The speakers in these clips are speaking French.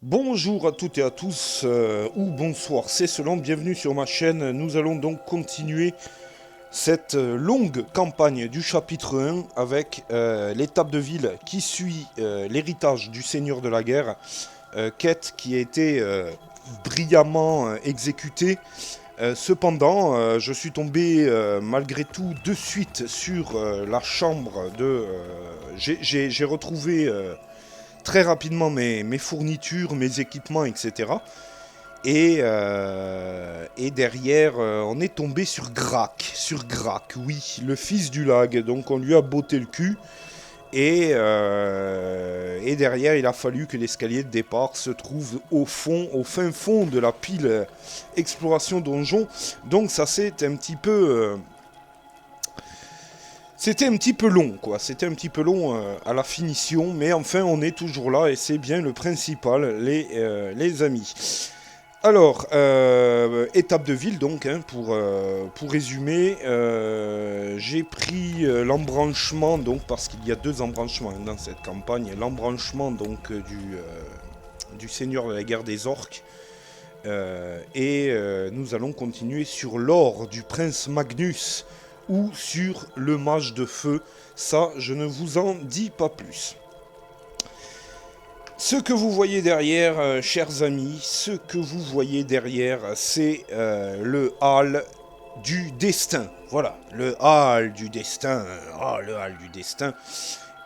Bonjour à toutes et à tous, ou bonsoir, c'est selon, bienvenue sur ma chaîne. Nous allons donc continuer cette longue campagne du chapitre 1 avec l'étape de ville qui suit l'héritage du Seigneur de la Guerre, quête qui a été brillamment exécutée. Cependant, je suis tombé malgré tout de suite sur la chambre de... j'ai retrouvé très rapidement mes fournitures, mes équipements, etc. Et derrière, on est tombé sur Grak, oui, le fils du lag. Donc on lui a botté le cul. Et derrière, il a fallu que l'escalier de départ se trouve au fond, au fin fond de la pile exploration donjon. Donc ça c'est un petit peu... c'était un petit peu long, quoi. C'était un petit peu long à la finition, mais enfin, on est toujours là et c'est bien le principal, les amis. Alors, étape de ville, donc, hein, pour résumer, j'ai pris l'embranchement, donc, parce qu'il y a deux embranchements dans cette campagne. L'embranchement, donc, du Seigneur de la Guerre des Orques. Et nous allons continuer sur l'or du prince Magnus ou sur le mage de feu. Ça, je ne vous en dis pas plus. Ce que vous voyez derrière, chers amis, ce que vous voyez derrière, c'est le hall du destin. Voilà, le hall du destin. Ah, le hall du destin.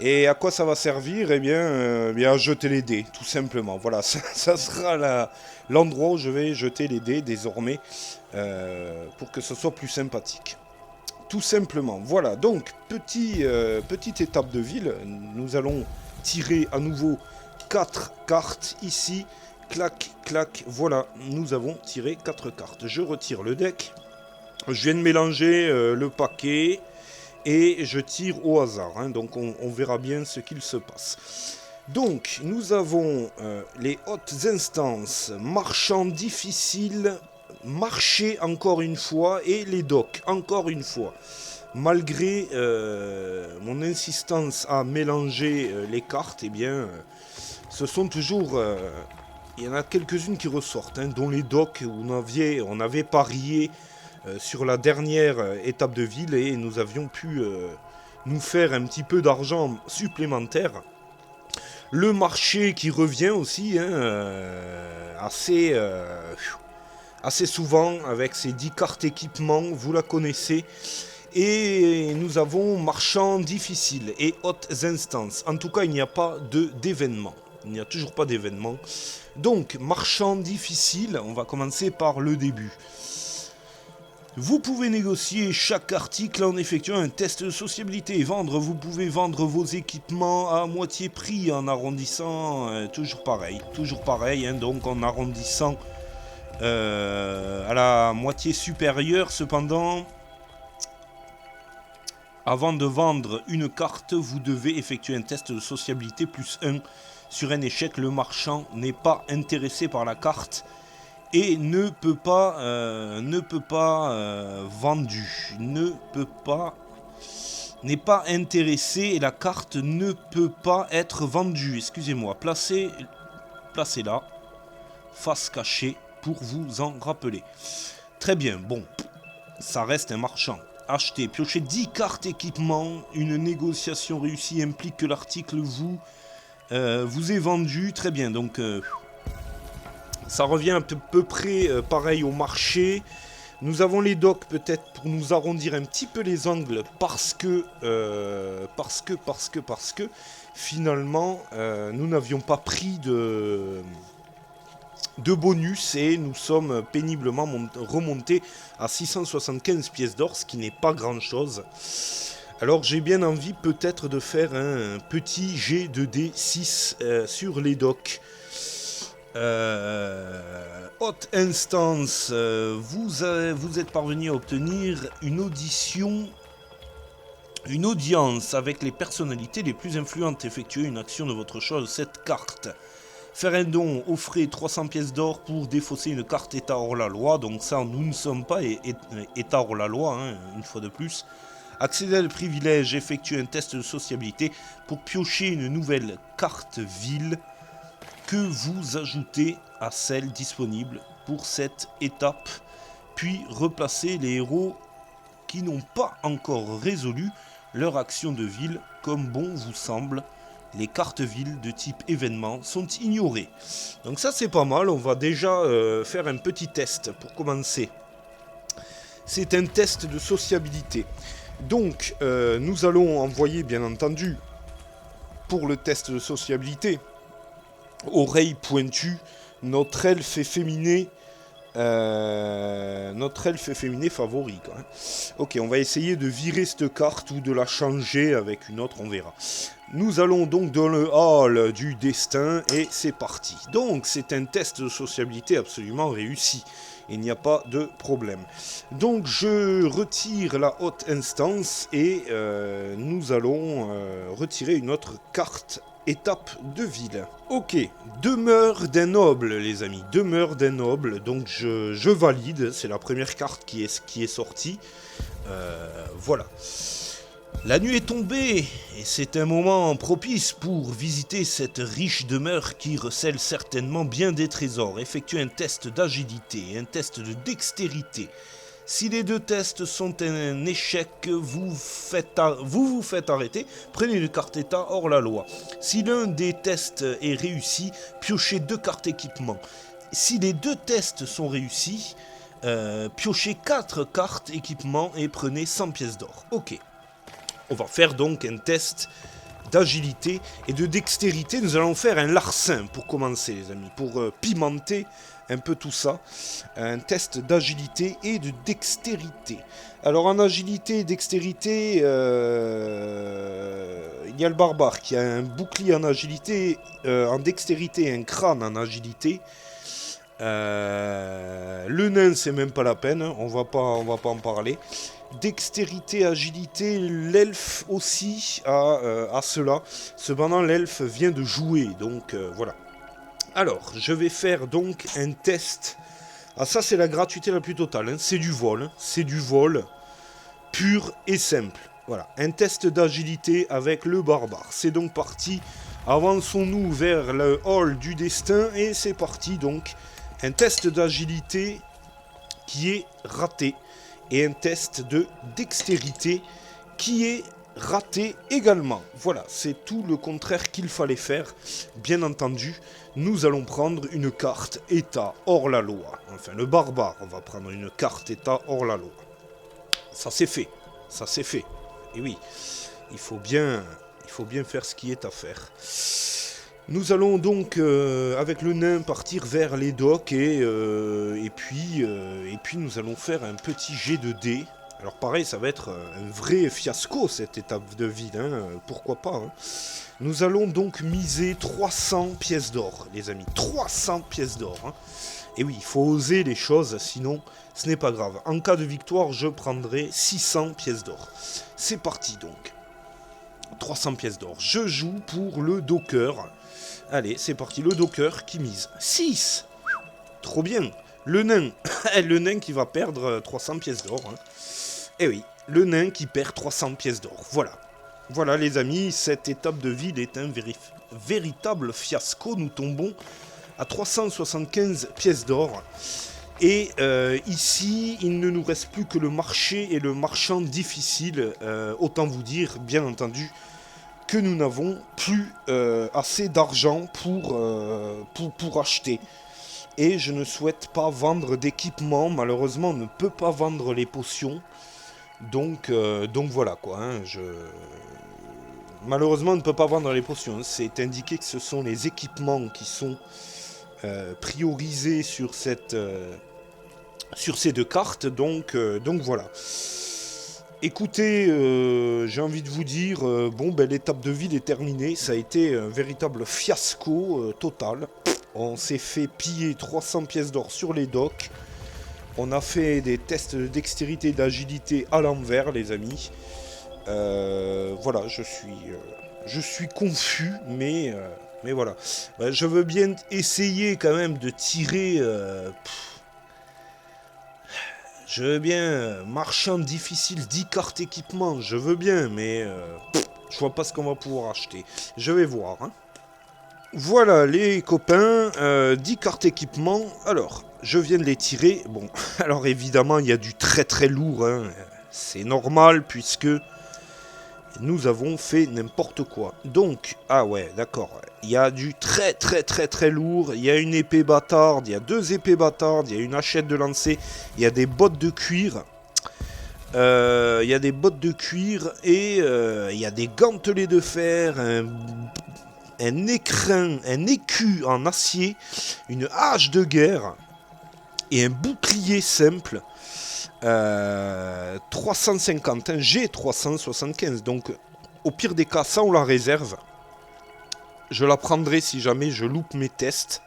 Et à quoi ça va servir? Bien à jeter les dés, tout simplement. Voilà, ça sera l'endroit où je vais jeter les dés désormais pour que ce soit plus sympathique. Tout simplement. Voilà, donc, petite étape de ville. Nous allons tirer à nouveau 4 cartes ici. Clac, clac, voilà, nous avons tiré 4 cartes. Je retire le deck. Je viens de mélanger le paquet et je tire au hasard. Hein, donc on verra bien ce qu'il se passe. Donc, nous avons les hautes instances, marchands difficiles, marché encore une fois, et les docks encore une fois. Malgré mon insistance à mélanger les cartes, eh bien, ce sont toujours... il y en a quelques-unes qui ressortent, hein, dont les docks où on avait parié sur la dernière étape de ville et nous avions pu nous faire un petit peu d'argent supplémentaire. Le marché qui revient aussi, hein, assez souvent avec ses 10 cartes équipement, vous la connaissez. Et nous avons marchand difficile et hautes instances. En tout cas, il n'y a pas d'événement. Il n'y a toujours pas d'événement. Donc, marchand difficile, on va commencer par le début. Vous pouvez négocier chaque article en effectuant un test de sociabilité. Vous pouvez vendre vos équipements à moitié prix en arrondissant, toujours pareil, hein, donc en arrondissant à la moitié supérieure. Cependant, avant de vendre une carte, vous devez effectuer un test de sociabilité plus 1. Sur un échec, le marchand n'est pas intéressé par la carte et n'est pas intéressé et la carte ne peut pas être vendue. Excusez-moi, placez-la, face cachée pour vous en rappeler. Très bien, bon, ça reste un marchand. Acheter, piocher 10 cartes équipement, une négociation réussie implique que l'article vous est vendu. Très bien, donc ça revient à peu près pareil au marché. Nous avons les docks peut-être pour nous arrondir un petit peu les angles parce que finalement nous n'avions pas pris de bonus et nous sommes péniblement remontés à 675 pièces d'or, ce qui n'est pas grand chose. Alors j'ai bien envie peut-être de faire un petit jet de D6 sur les docks. Haute instance, vous êtes parvenu à obtenir une audience avec les personnalités les plus influentes. Effectuez une action de votre choix de cette carte. Faire un don, offrez 300 pièces d'or pour défausser une carte état hors la loi. Donc ça, nous ne sommes pas état hors la loi, hein, une fois de plus. Accéder à le privilège, effectuer un test de sociabilité pour piocher une nouvelle carte ville. que vous ajoutez à celles disponibles pour cette étape, puis replacez les héros qui n'ont pas encore résolu leur action de ville comme bon vous semble. Les cartes villes de type événement sont ignorées. Donc ça c'est pas mal, on va déjà faire un petit test pour commencer. C'est un test de sociabilité. Donc nous allons envoyer bien entendu pour le test de sociabilité Oreille Pointue, notre elfe efféminé favori quoi. Ok, on va essayer de virer cette carte ou de la changer avec une autre, on verra. Nous allons donc dans le hall du destin et c'est parti. Donc c'est un test de sociabilité absolument réussi. Il n'y a pas de problème. Donc je retire la haute instance et nous allons retirer une autre carte étape de ville. Ok, demeure d'un noble les amis, demeure d'un noble, donc je valide, c'est la première carte qui est sortie. Voilà. La nuit est tombée et c'est un moment propice pour visiter cette riche demeure qui recèle certainement bien des trésors. Effectuez un test d'agilité et un test de dextérité. Si les deux tests sont un échec, vous vous faites arrêter, prenez une carte état hors la loi. Si l'un des tests est réussi, piochez 2 cartes équipement. Si les 2 tests sont réussis, piochez 4 cartes équipement et prenez 100 pièces d'or. Ok. On va faire donc un test d'agilité et de dextérité. Nous allons faire un larcin pour commencer les amis, pour pimenter un peu tout ça. Un test d'agilité et de dextérité. Alors en agilité et dextérité, il y a le barbare qui a un bouclier en agilité, en dextérité et un crâne en agilité. Le nain c'est même pas la peine, on va pas en parler. Dextérité, agilité, l'elfe aussi a cela. Cependant l'elfe vient de jouer, donc voilà. Alors, je vais faire donc un test. Ah ça c'est la gratuité la plus totale, hein. C'est du vol pur et simple. Voilà, un test d'agilité avec le barbare. C'est donc parti, avançons-nous vers le hall du destin et c'est parti donc. Un test d'agilité qui est raté et un test de dextérité qui est raté également. Voilà, c'est tout le contraire qu'il fallait faire. Bien entendu, nous allons prendre une carte état hors la loi. Enfin, le barbare va prendre une carte état hors la loi. Ça c'est fait, ça c'est fait. Et oui, il faut bien faire ce qui est à faire. Nous allons donc, avec le nain, partir vers les docks et puis nous allons faire un petit jet de dés. Alors pareil, ça va être un vrai fiasco cette étape de ville, hein, pourquoi pas. Hein. Nous allons donc miser 300 pièces d'or, les amis. 300 pièces d'or. Hein. Et oui, il faut oser les choses, sinon ce n'est pas grave. En cas de victoire, je prendrai 600 pièces d'or. C'est parti donc. 300 pièces d'or. Je joue pour le docker. Allez, c'est parti, le docker qui mise 6. Trop bien. Le nain, le nain qui va perdre 300 pièces d'or. Hein. Eh oui, le nain qui perd 300 pièces d'or. Voilà. Voilà les amis, cette étape de ville est un véritable fiasco. Nous tombons à 375 pièces d'or. Et ici, il ne nous reste plus que le marché et le marchand difficile. Autant vous dire, bien entendu, que nous n'avons plus assez d'argent pour acheter. Et je ne souhaite pas vendre d'équipement. Malheureusement, on ne peut pas vendre les potions. Donc voilà quoi. Hein, malheureusement, on ne peut pas vendre les potions. C'est indiqué que ce sont les équipements qui sont priorisés sur ces 2 cartes. Donc voilà. Écoutez, j'ai envie de vous dire, l'étape de ville est terminée. Ça a été un véritable fiasco total. On s'est fait piller 300 pièces d'or sur les docks. On a fait des tests de dextérité et d'agilité à l'envers, les amis. Voilà, je suis confus, mais voilà. Je veux bien essayer quand même de tirer... Je veux bien, marchand difficile, 10 cartes équipement, je veux bien, mais je vois pas ce qu'on va pouvoir acheter. Je vais voir. Hein. Voilà les copains, 10 cartes équipement. Alors, je viens de les tirer. Bon, alors évidemment, il y a du très très lourd. Hein. C'est normal puisque nous avons fait n'importe quoi. Donc, ah ouais, d'accord. Il y a du très très très très lourd. Il y a une épée bâtarde, il y a 2 épées bâtardes, il y a une hachette de lancer, il y a des bottes de cuir. Il y a des bottes de cuir et il y a des gantelets de fer, un écrin, un écu en acier, une hache de guerre et un bouclier simple. 350, un G375. Donc, au pire des cas, ça on la réserve. Je la prendrai si jamais je loupe mes tests.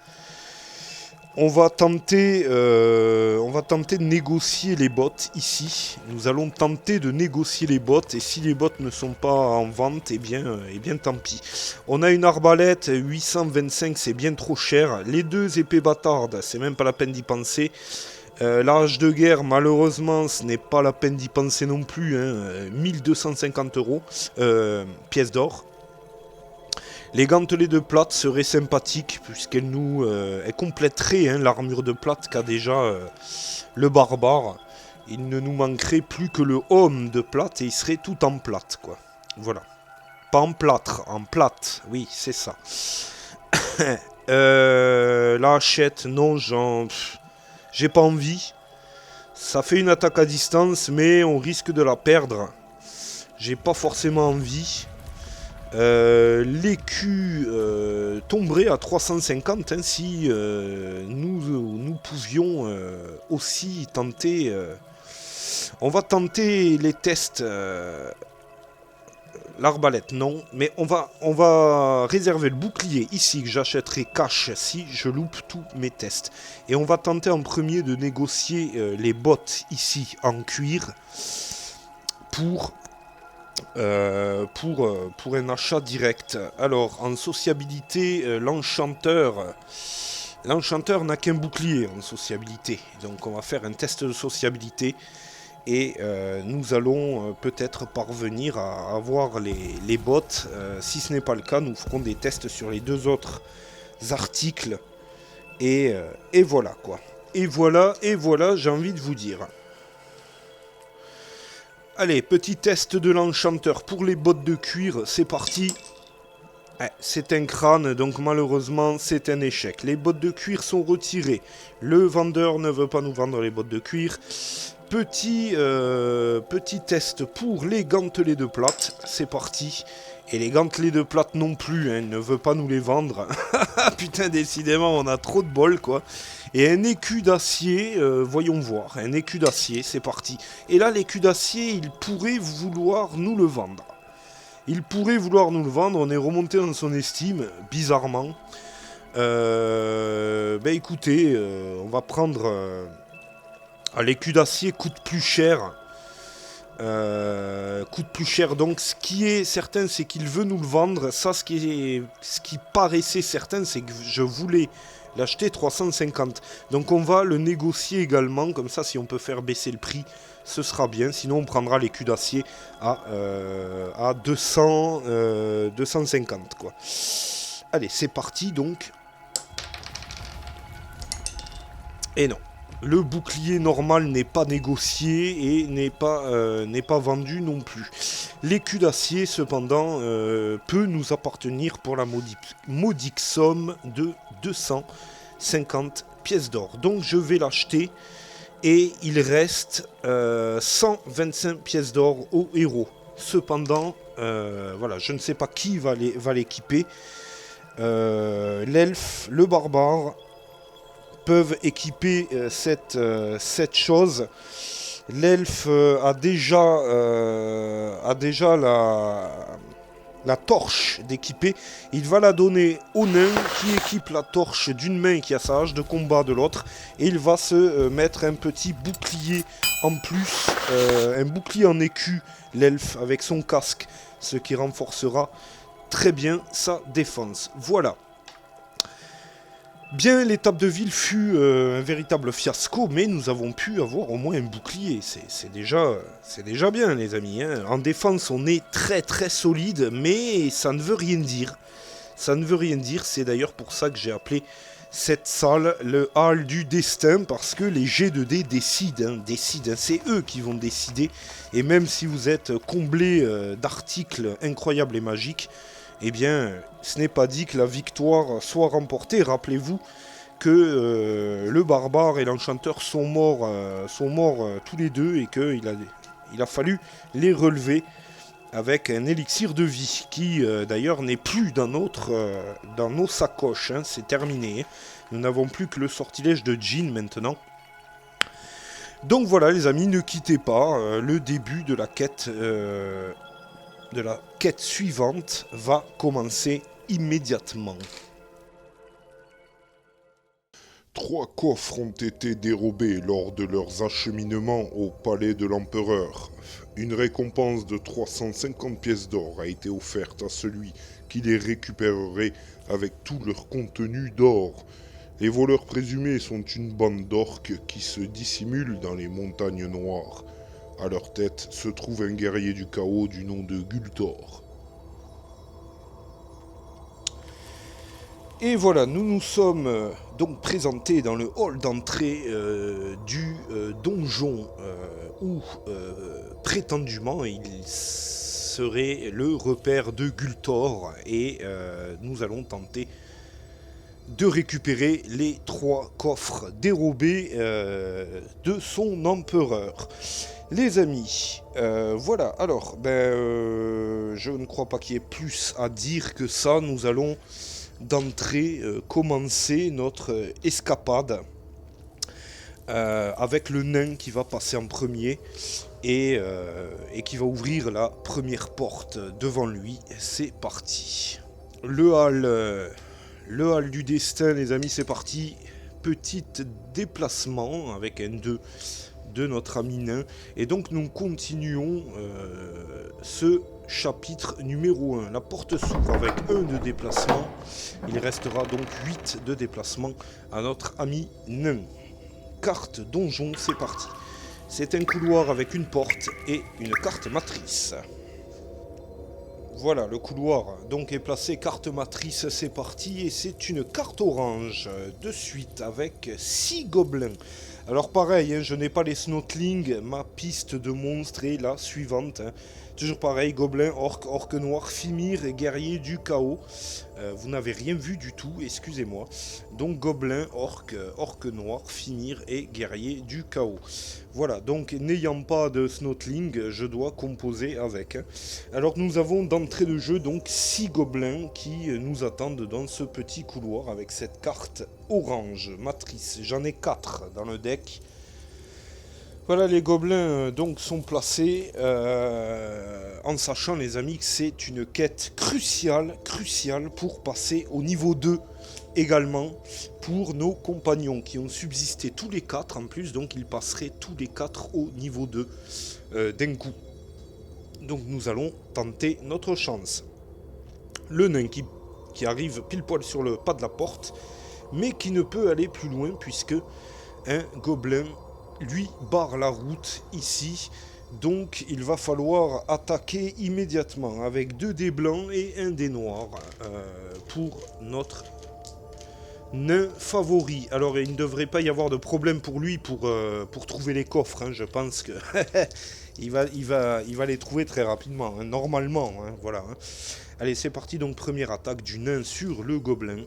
On va tenter de négocier les bots ici. Nous allons tenter de négocier les bots. Et si les bots ne sont pas en vente, eh bien tant pis. On a une arbalète, 825, c'est bien trop cher. Les 2 épées bâtardes, c'est même pas la peine d'y penser. La hache de guerre, malheureusement, ce n'est pas la peine d'y penser non plus. 1250 euros, pièces d'or. Les gantelets de plate seraient sympathiques puisqu'elles nous compléteraient l'armure de plate qu'a déjà le barbare. Il ne nous manquerait plus que le homme de plate et il serait tout en plate, quoi. Voilà. Pas en plâtre, en plate. Oui, c'est ça. La hachette, non, j'ai pas envie. Ça fait une attaque à distance, mais on risque de la perdre. J'ai pas forcément envie. L'écu tomberait à 350 hein, si nous pouvions aussi tenter. On va tenter les tests. L'arbalète, non. Mais on va réserver le bouclier ici que j'achèterai cash si je loupe tous mes tests. Et on va tenter en premier de négocier les bottes ici en cuir pour un achat direct. Alors, en sociabilité, l'enchanteur n'a qu'un bouclier en sociabilité. Donc, on va faire un test de sociabilité. Et nous allons peut-être parvenir à avoir les bots. Si ce n'est pas le cas, nous ferons des tests sur les 2 autres articles. Et voilà, quoi. Et voilà, j'ai envie de vous dire. Allez, petit test de l'enchanteur pour les bottes de cuir, c'est parti. C'est un crâne, donc malheureusement c'est un échec. Les bottes de cuir sont retirées. Le vendeur ne veut pas nous vendre les bottes de cuir. Petit test pour les gantelets de plate, c'est parti. Et les gantelets de plate non plus, il ne veut pas nous les vendre. Putain, décidément, on a trop de bol, quoi. Et un écu d'acier, voyons voir, un écu d'acier, c'est parti. Et là, l'écu d'acier, il pourrait vouloir nous le vendre. On est remonté dans son estime, bizarrement. Écoutez, on va prendre... l'écu d'acier coûte plus cher. Donc ce qui est certain, c'est qu'il veut nous le vendre. Ça, ce qui paraissait certain, c'est que je voulais l'acheter 350. Donc on va le négocier également. Comme ça, si on peut faire baisser le prix, ce sera bien. Sinon, on prendra l'écu d'acier à 250, quoi. Allez, c'est parti, donc. Et non. Le bouclier normal n'est pas négocié et n'est pas vendu non plus. L'écu d'acier, cependant, peut nous appartenir pour la modique somme de 250 pièces d'or. Donc je vais l'acheter et il reste 125 pièces d'or au héros. Cependant, voilà, je ne sais pas qui va l'équiper. L'elfe, le barbare... peuvent équiper cette chose. L'elfe a déjà la torche d'équiper. Il va la donner au nain qui équipe la torche d'une main qui a sa hache de combat de l'autre. Et il va se mettre un petit bouclier en plus, un bouclier en écu, l'elfe, avec son casque, ce qui renforcera très bien sa défense. Voilà. Bien, l'étape de ville fut un véritable fiasco, mais nous avons pu avoir au moins un bouclier. C'est déjà bien, les amis. Hein. En défense, on est très très solide, mais ça ne veut rien dire. Ça ne veut rien dire, c'est d'ailleurs pour ça que j'ai appelé cette salle le hall du destin, parce que les G2D décident, c'est eux qui vont décider, et même si vous êtes comblé d'articles incroyables et magiques, eh bien, ce n'est pas dit que la victoire soit remportée. Rappelez-vous que le barbare et l'enchanteur sont morts tous les deux, et qu'il a fallu les relever avec un élixir de vie qui d'ailleurs n'est plus dans nos sacoches, hein, c'est terminé. Nous n'avons plus que le sortilège de Jean maintenant. Donc voilà les amis, ne quittez pas, le début de la quête suivante va commencer immédiatement. 3 coffres ont été dérobés lors de leurs acheminements au palais de l'empereur. Une récompense de 350 pièces d'or a été offerte à celui qui les récupérerait avec tout leur contenu d'or. Les voleurs présumés sont une bande d'orques qui se dissimulent dans les montagnes noires. À leur tête se trouve un guerrier du chaos du nom de Gultor. Et voilà, nous nous sommes donc présentés dans le hall d'entrée du donjon où prétendument il serait le repère de Gultor, et nous allons tenter de récupérer les 3 coffres dérobés de son empereur. Les amis, voilà, alors, je ne crois pas qu'il y ait plus à dire que ça. Nous allons d'entrée commencer notre escapade avec le nain qui va passer en premier et qui va ouvrir la première porte devant lui. C'est parti. Le hall du destin, les amis, c'est parti. Petit déplacement avec un 2 de notre ami nain. Et donc nous continuons ce chapitre numéro 1. La porte s'ouvre avec 1 de déplacement. Il restera donc 8 de déplacement à notre ami nain. Carte donjon, c'est parti. C'est un couloir avec une porte et une carte matrice. Voilà, le couloir donc est placé, carte matrice, c'est parti. Et c'est une carte orange de suite avec 6 gobelins. Alors pareil, hein, je n'ai pas les snotlings, ma piste de monstre est la suivante. Hein. Toujours pareil, gobelin, orque noir, fimir et guerrier du chaos. Vous n'avez rien vu du tout, excusez-moi. Donc gobelin, orque noir, fimir et guerrier du chaos. Voilà, donc n'ayant pas de snotling, je dois composer avec. Alors nous avons d'entrée de jeu donc 6 gobelins qui nous attendent dans ce petit couloir avec cette carte orange matrice. J'en ai 4 dans le deck. Voilà, les gobelins donc sont placés en sachant les amis que c'est une quête cruciale pour passer au niveau 2 également pour nos compagnons qui ont subsisté tous les 4 en plus, donc ils passeraient tous les 4 au niveau 2 d'un coup. Donc nous allons tenter notre chance. Le nain qui arrive pile poil sur le pas de la porte, mais qui ne peut aller plus loin puisque un gobelin lui barre la route ici. Donc il va falloir attaquer immédiatement avec 2 dés blancs et 1 dé noir pour notre nain favori. Alors il ne devrait pas y avoir de problème pour lui pour trouver les coffres. Hein. Je pense que il va les trouver très rapidement, hein, normalement. Hein, voilà. Hein. Allez, c'est parti. Donc première attaque du nain sur le gobelin.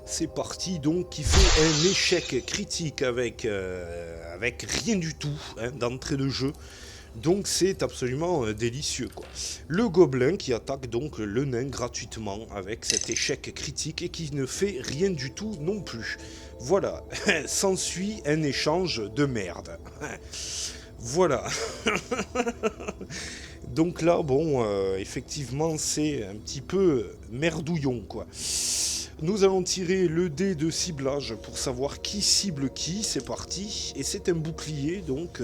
C'est parti donc, qui fait un échec critique avec rien du tout hein, d'entrée de jeu. Donc c'est absolument délicieux quoi. Le gobelin qui attaque donc le nain gratuitement avec cet échec critique et qui ne fait rien du tout non plus. Voilà, s'ensuit un échange de merde. Voilà. Donc là, bon, effectivement, c'est un petit peu merdouillon quoi. Nous allons tirer le dé de ciblage pour savoir qui cible qui, c'est parti. Et c'est un bouclier, donc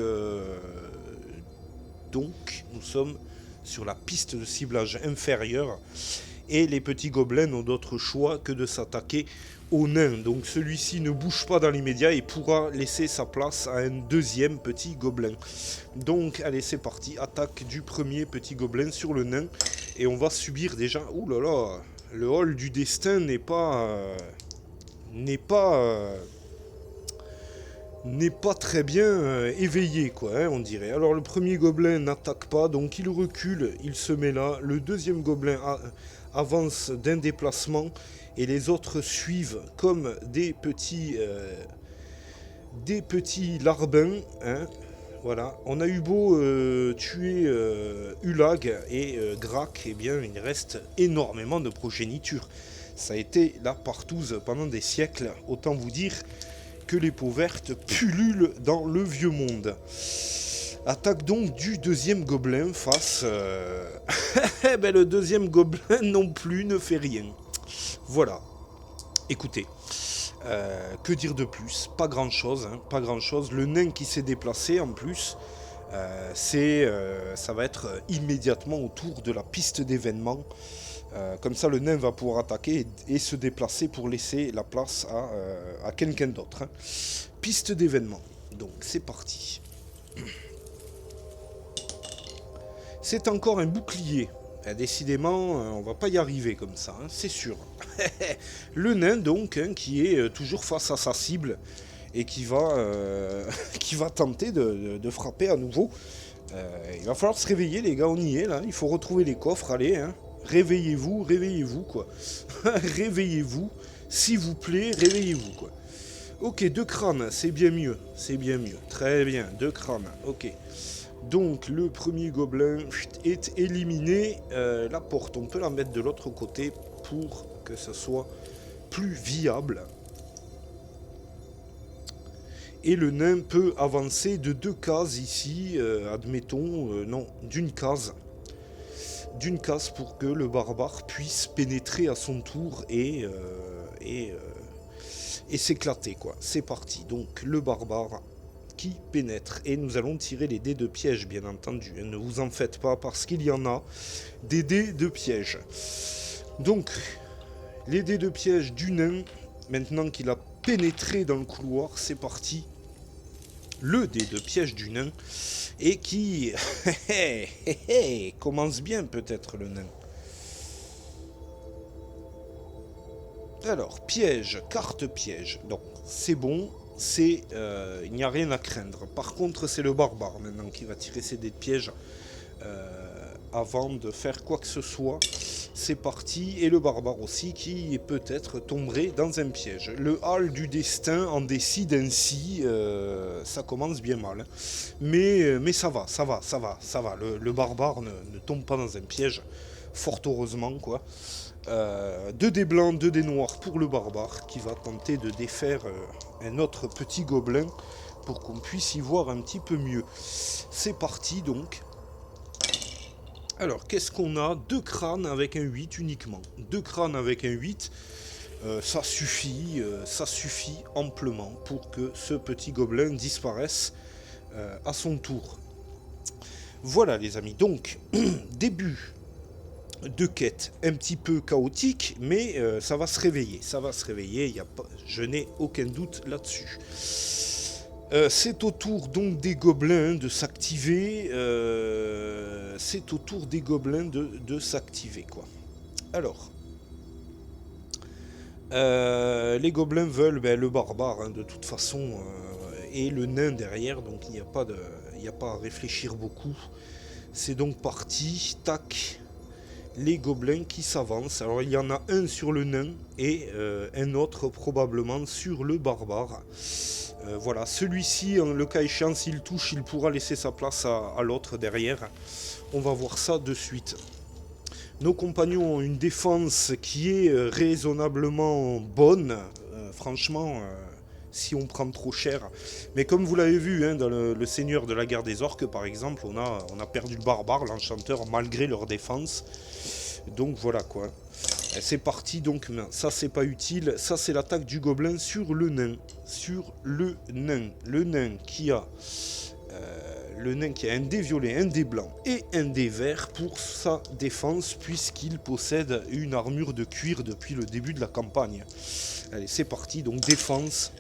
nous sommes sur la piste de ciblage inférieure. Et les petits gobelins n'ont d'autre choix que de s'attaquer au nain. Donc celui-ci ne bouge pas dans l'immédiat et pourra laisser sa place à un deuxième petit gobelin. Donc allez, c'est parti, attaque du premier petit gobelin sur le nain. Et on va subir déjà... Ouh là là, le hall du destin n'est pas... n'est pas... n'est pas très bien éveillé, quoi, hein, on dirait. Alors le premier gobelin n'attaque pas, donc il recule, il se met là. Le deuxième gobelin avance d'un déplacement et les autres suivent comme des petits larbins, hein. Voilà, on a eu beau tuer Ulag et Grak, eh bien il reste énormément de progéniture. Ça a été la partouze pendant des siècles, autant vous dire que les peaux vertes pullulent dans le vieux monde. Attaque donc du deuxième gobelin face... Eh ben le deuxième gobelin non plus ne fait rien. Voilà. Écoutez, que dire de plus? Pas grand chose, hein, pas grand chose. Le nain qui s'est déplacé en plus, ça va être immédiatement autour de la piste d'événements. Comme ça, le nain va pouvoir attaquer et se déplacer pour laisser la place à quelqu'un d'autre, hein. Piste d'événements. Donc, c'est parti. C'est encore un bouclier. Décidément, on va pas y arriver comme ça, hein, c'est sûr. Le nain, donc, hein, qui est toujours face à sa cible et qui va tenter de frapper à nouveau. Il va falloir se réveiller, les gars, on y est, là. Il faut retrouver les coffres, allez, hein. Réveillez-vous, quoi. Réveillez-vous, s'il vous plaît, réveillez-vous, quoi. Ok, 2 crânes, c'est bien mieux, très bien, 2 crânes, ok. Donc, le premier gobelin est éliminé, la porte, on peut la mettre de l'autre côté pour que ce soit plus viable. Et le nain peut avancer de 2 cases ici, admettons, non, d'une case pour que le barbare puisse pénétrer à son tour et s'éclater, quoi. C'est parti. Donc le barbare qui pénètre et nous allons tirer les dés de piège, bien entendu. Ne vous en faites pas parce qu'il y en a des dés de piège. Donc les dés de piège du nain, maintenant qu'il a pénétré dans le couloir, c'est parti. Le dé de piège du nain et qui commence bien peut-être le nain. Alors, piège, carte piège. Donc, c'est bon, il n'y a rien à craindre. Par contre, c'est le barbare maintenant qui va tirer ses dés de piège avant de faire quoi que ce soit. C'est parti, et le barbare aussi qui peut-être tomberait dans un piège. Le hall du destin en décide ainsi, ça commence bien mal. Mais ça va. Le barbare ne tombe pas dans un piège, fort heureusement, quoi. 2 dés blancs, 2 dés noirs pour le barbare qui va tenter de défaire un autre petit gobelin pour qu'on puisse y voir un petit peu mieux. C'est parti donc. Alors, qu'est-ce qu'on a? 2 crânes avec un 8 uniquement. 2 crânes avec un 8, ça suffit amplement pour que ce petit gobelin disparaisse à son tour. Voilà les amis, donc, début de quête un petit peu chaotique, mais ça va se réveiller, je n'ai aucun doute là-dessus. C'est au tour donc des gobelins de s'activer. Quoi. Alors, les gobelins veulent le barbare, hein, de toute façon, et le nain derrière, donc il n'y a pas à réfléchir beaucoup. C'est donc parti, tac. Les gobelins qui s'avancent. Alors il y en a un sur le nain et un autre probablement sur le barbare. Voilà, celui-ci, en le cas échéant, s'il touche, il pourra laisser sa place à l'autre derrière. On va voir ça de suite. Nos compagnons ont une défense qui est raisonnablement bonne. Franchement, si on prend trop cher. Mais comme vous l'avez vu, hein, dans le Seigneur de la Guerre des Orques, par exemple, on a perdu le barbare, l'enchanteur, malgré leur défense. Donc voilà quoi. C'est parti, donc ça c'est pas utile. Ça c'est l'attaque du gobelin sur le nain. Le nain qui a un dé violet, un dé blanc et un dé vert pour sa défense, puisqu'il possède une armure de cuir depuis le début de la campagne. Allez, c'est parti, donc défense.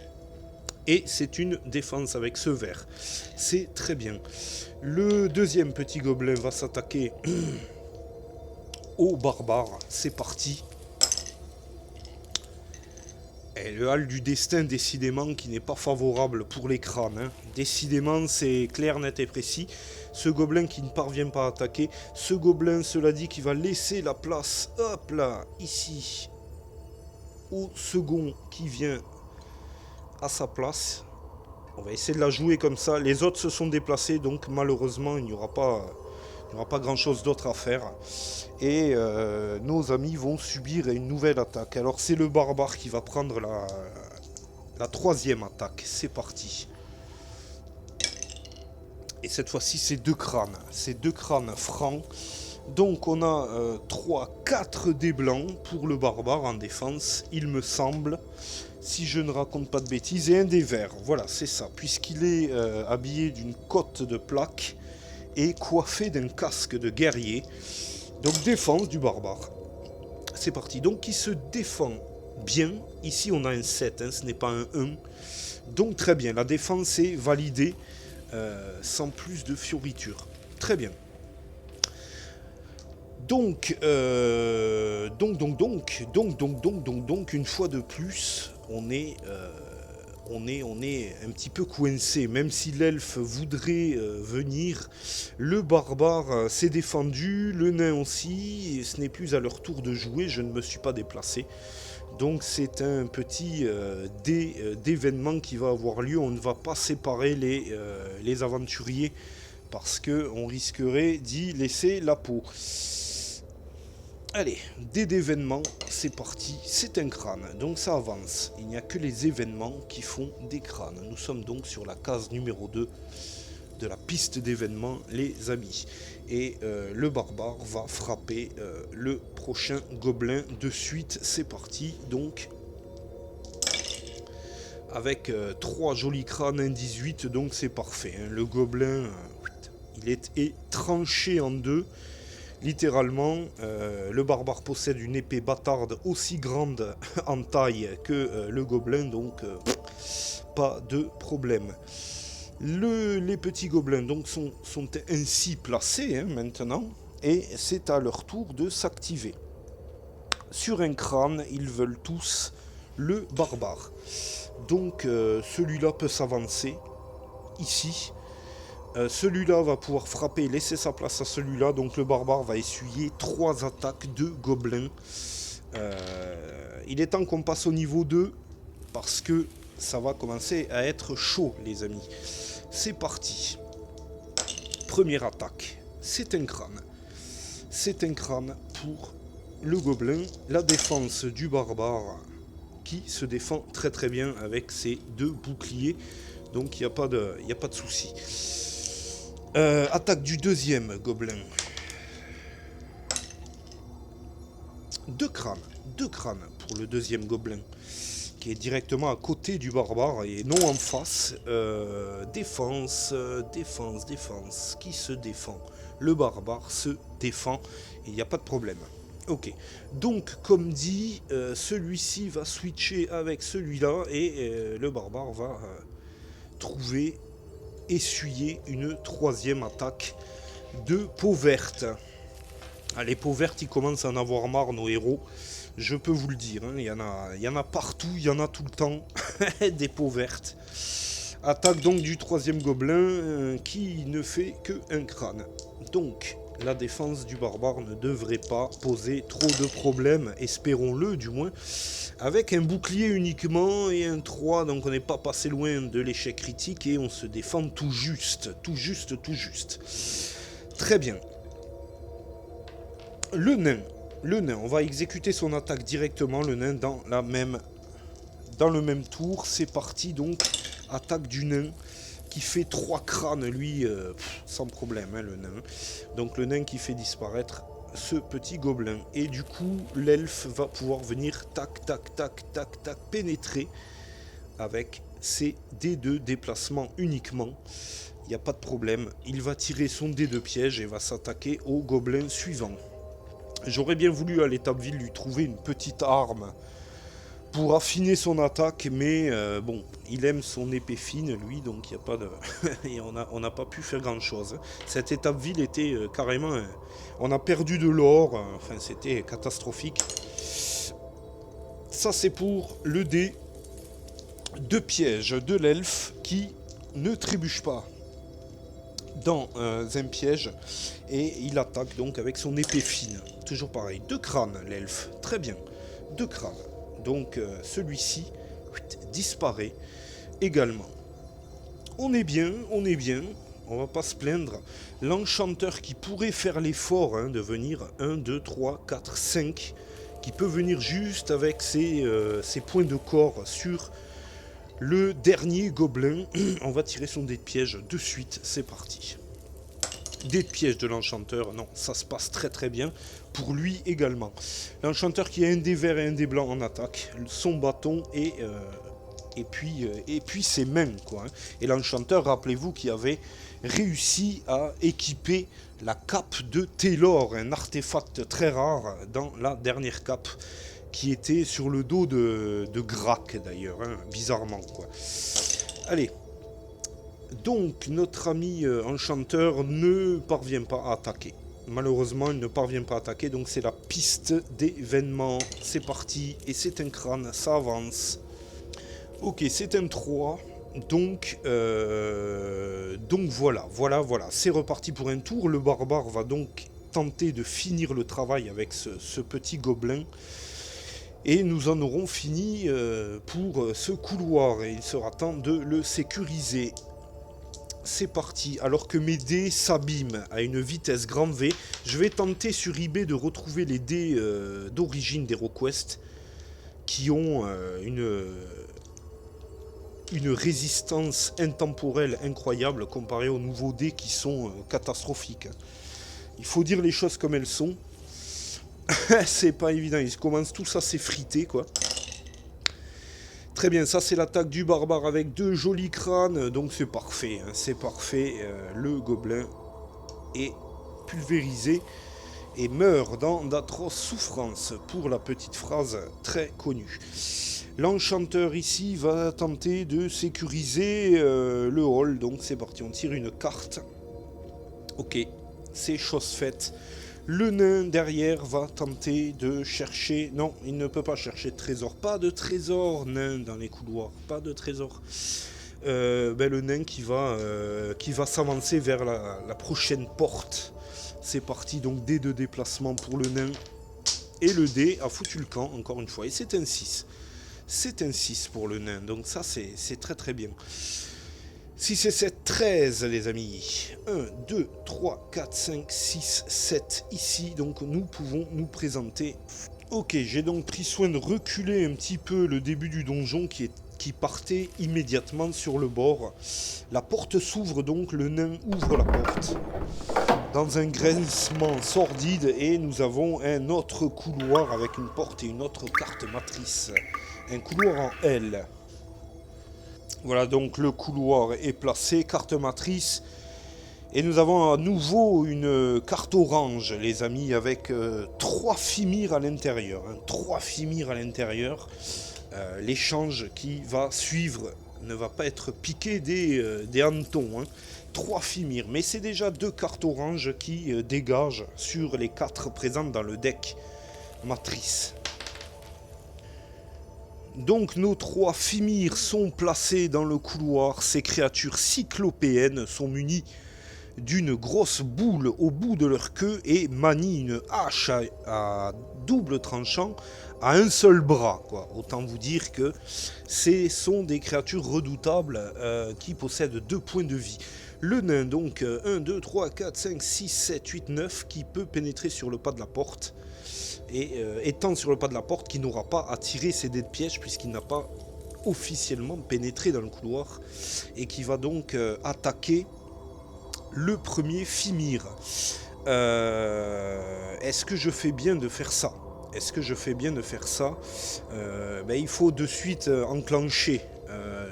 Et c'est une défense avec ce vert. C'est très bien. Le deuxième petit gobelin va s'attaquer aux barbares. C'est parti. Et le hall du destin, décidément, qui n'est pas favorable pour les crânes. Hein. Décidément, c'est clair, net et précis. Ce gobelin qui ne parvient pas à attaquer. Ce gobelin, cela dit, qui va laisser la place, hop là, ici, au second qui vient à sa place. On va essayer de la jouer comme ça. Les autres se sont déplacés, donc malheureusement, il n'y aura pas grand chose d'autre à faire. Et nos amis vont subir une nouvelle attaque. Alors c'est le barbare qui va prendre la troisième attaque. C'est parti. Et cette fois-ci, c'est 2 crânes. C'est 2 crânes francs. Donc on a 4 dés blancs pour le barbare en défense, il me semble, si je ne raconte pas de bêtises, et un dé vert. Voilà, c'est ça, puisqu'il est habillé d'une cotte de plaque et coiffé d'un casque de guerrier. Donc défense du barbare. C'est parti. Donc il se défend bien. Ici on a un 7, hein, ce n'est pas un 1. Donc très bien, la défense est validée sans plus de fioritures. Très bien. Donc, une fois de plus, on est un petit peu coincé. Même si l'elfe voudrait venir, le barbare s'est défendu, le nain aussi, et ce n'est plus à leur tour de jouer, je ne me suis pas déplacé. Donc c'est un petit d'événement qui va avoir lieu, on ne va pas séparer les aventuriers, parce qu'on risquerait d'y laisser la peau. Allez, dés d'événements, c'est parti, c'est un crâne, donc ça avance. Il n'y a que les événements qui font des crânes. Nous sommes donc sur la case numéro 2 de la piste d'événements, les amis. Et le barbare va frapper le prochain gobelin de suite. C'est parti, donc, avec 3 jolis crânes, un 18, donc c'est parfait. Hein. Le gobelin, il est tranché en deux. Littéralement, le barbare possède une épée bâtarde aussi grande en taille que le gobelin, donc pas de problème. Les petits gobelins donc, sont ainsi placés hein, maintenant, et c'est à leur tour de s'activer. Sur un crâne, ils veulent tous le barbare. Donc celui-là peut s'avancer ici. Celui-là va pouvoir frapper et laisser sa place à celui-là. Donc le barbare va essuyer 3 attaques de gobelins. Il est temps qu'on passe au niveau 2 parce que ça va commencer à être chaud, les amis. C'est parti. Première attaque. C'est un crâne. C'est un crâne pour le gobelin. La défense du barbare qui se défend très très bien avec ses 2 boucliers. Donc il n'y a pas de souci. Attaque du deuxième gobelin. 2 crânes pour le deuxième gobelin, qui est directement à côté du barbare et non en face. Défense. Qui se défend? Le barbare se défend et il n'y a pas de problème. Ok. Donc, comme dit, celui-ci va switcher avec celui-là et le barbare va essuyer une 3e attaque de peau verte. Ah, les peaux vertes, ils commencent à en avoir marre, nos héros. Je peux vous le dire, hein. Il y en a partout, il y en a tout le temps. Des peaux vertes. Attaque donc du 3e gobelin qui ne fait que un crâne. Donc, la défense du barbare ne devrait pas poser trop de problèmes, espérons-le du moins. Avec un bouclier uniquement et un 3, donc on n'est pas passé loin de l'échec critique et on se défend tout juste. Très bien. Le nain, on va exécuter son attaque directement, le nain, dans le même tour. C'est parti donc, attaque du nain qui fait 3 crânes, lui, sans problème, hein, le nain. Donc le nain qui fait disparaître ce petit gobelin. Et du coup, l'elfe va pouvoir venir tac, pénétrer avec ses dés de déplacement uniquement. Il n'y a pas de problème. Il va tirer son dé de piège et va s'attaquer au gobelin suivant. J'aurais bien voulu à l'étape ville lui trouver une petite arme pour affiner son attaque, mais bon, il aime son épée fine, lui, donc il n'y a pas de... et on n'a pas pu faire grand-chose. Cette étape-ville était carrément... on a perdu de l'or, enfin c'était catastrophique. Ça c'est pour le dé de piège de l'elfe qui ne trébuche pas dans un piège, et il attaque donc avec son épée fine. Toujours pareil, 2 crânes l'elfe, très bien, 2 crânes. Donc celui-ci disparaît également. On est bien, on va pas se plaindre. L'enchanteur qui pourrait faire l'effort de venir 1, 2, 3, 4, 5, qui peut venir juste avec ses points de corps sur le dernier gobelin. On va tirer son dé de piège de suite, c'est parti. Dé de piège de l'enchanteur, non, ça se passe très très bien, pour lui également. L'enchanteur qui a un dé vert et un dé blanc en attaque, son bâton et puis ses mains, quoi. Et l'enchanteur, rappelez-vous, qui avait réussi à équiper la cape de Taylor, un artefact très rare dans la dernière cape, qui était sur le dos de Grack d'ailleurs, bizarrement, quoi. Allez. Donc, notre ami enchanteur ne parvient pas à attaquer. Malheureusement, il ne parvient pas à attaquer, donc c'est la piste d'événements. C'est parti, et c'est un crâne, ça avance. Ok, c'est un 3, donc voilà, c'est reparti pour un tour. Le barbare va donc tenter de finir le travail avec ce petit gobelin. Et nous en aurons fini pour ce couloir, et il sera temps de le sécuriser. C'est parti, alors que mes dés s'abîment à une vitesse grand V, je vais tenter sur eBay de retrouver les dés d'origine d'HeroQuest qui ont une résistance intemporelle incroyable comparée aux nouveaux dés qui sont catastrophiques. Il faut dire les choses comme elles sont. C'est pas évident, ils commencent tous à s'effriter, quoi. Très bien, ça c'est l'attaque du barbare avec 2 jolis crânes, donc c'est parfait, c'est parfait. Le gobelin est pulvérisé et meurt dans d'atroces souffrances, pour la petite phrase très connue. L'enchanteur ici va tenter de sécuriser le hall, donc c'est parti, on tire une carte. Ok, c'est chose faite. Le nain derrière va tenter de chercher... Non, il ne peut pas chercher de trésor. Pas de trésor, nain, dans les couloirs. Pas de trésor. Le nain qui va s'avancer vers la prochaine porte. C'est parti, donc dé de déplacement pour le nain. Et le dé a foutu le camp, encore une fois. Et c'est un 6. C'est un 6 pour le nain. Donc ça, c'est très très bien. 6 et 7, 13 les amis. 1, 2, 3, 4, 5, 6, 7 ici. Donc nous pouvons nous présenter. Ok, j'ai donc pris soin de reculer un petit peu le début du donjon qui partait immédiatement sur le bord. La porte s'ouvre donc, le nain ouvre la porte. Dans un grincement sordide, et nous avons un autre couloir avec une porte et une autre carte matrice. Un couloir en L. Voilà, donc le couloir est placé, carte matrice. Et nous avons à nouveau une carte orange, les amis, avec 3 Fimir à l'intérieur. 3 Fimir à l'intérieur. L'échange qui va suivre ne va pas être piqué des hannetons. 3 Fimir, mais c'est déjà 2 cartes oranges qui dégagent sur les 4 présentes dans le deck matrice. Donc nos 3 Fimir sont placés dans le couloir. Ces créatures cyclopéennes sont munies d'une grosse boule au bout de leur queue et manient une hache à double tranchant à un seul bras, quoi. Autant vous dire que ce sont des créatures redoutables qui possèdent 2 points de vie. Le nain, donc 1, 2, 3, 4, 5, 6, 7, 8, 9, qui peut pénétrer sur le pas de la porte. Et étant sur le pas de la porte, qui n'aura pas à tirer ses dés de piège puisqu'il n'a pas officiellement pénétré dans le couloir, et qui va donc attaquer le premier Fimir. Est-ce que je fais bien de faire ça ? Il faut de suite enclencher,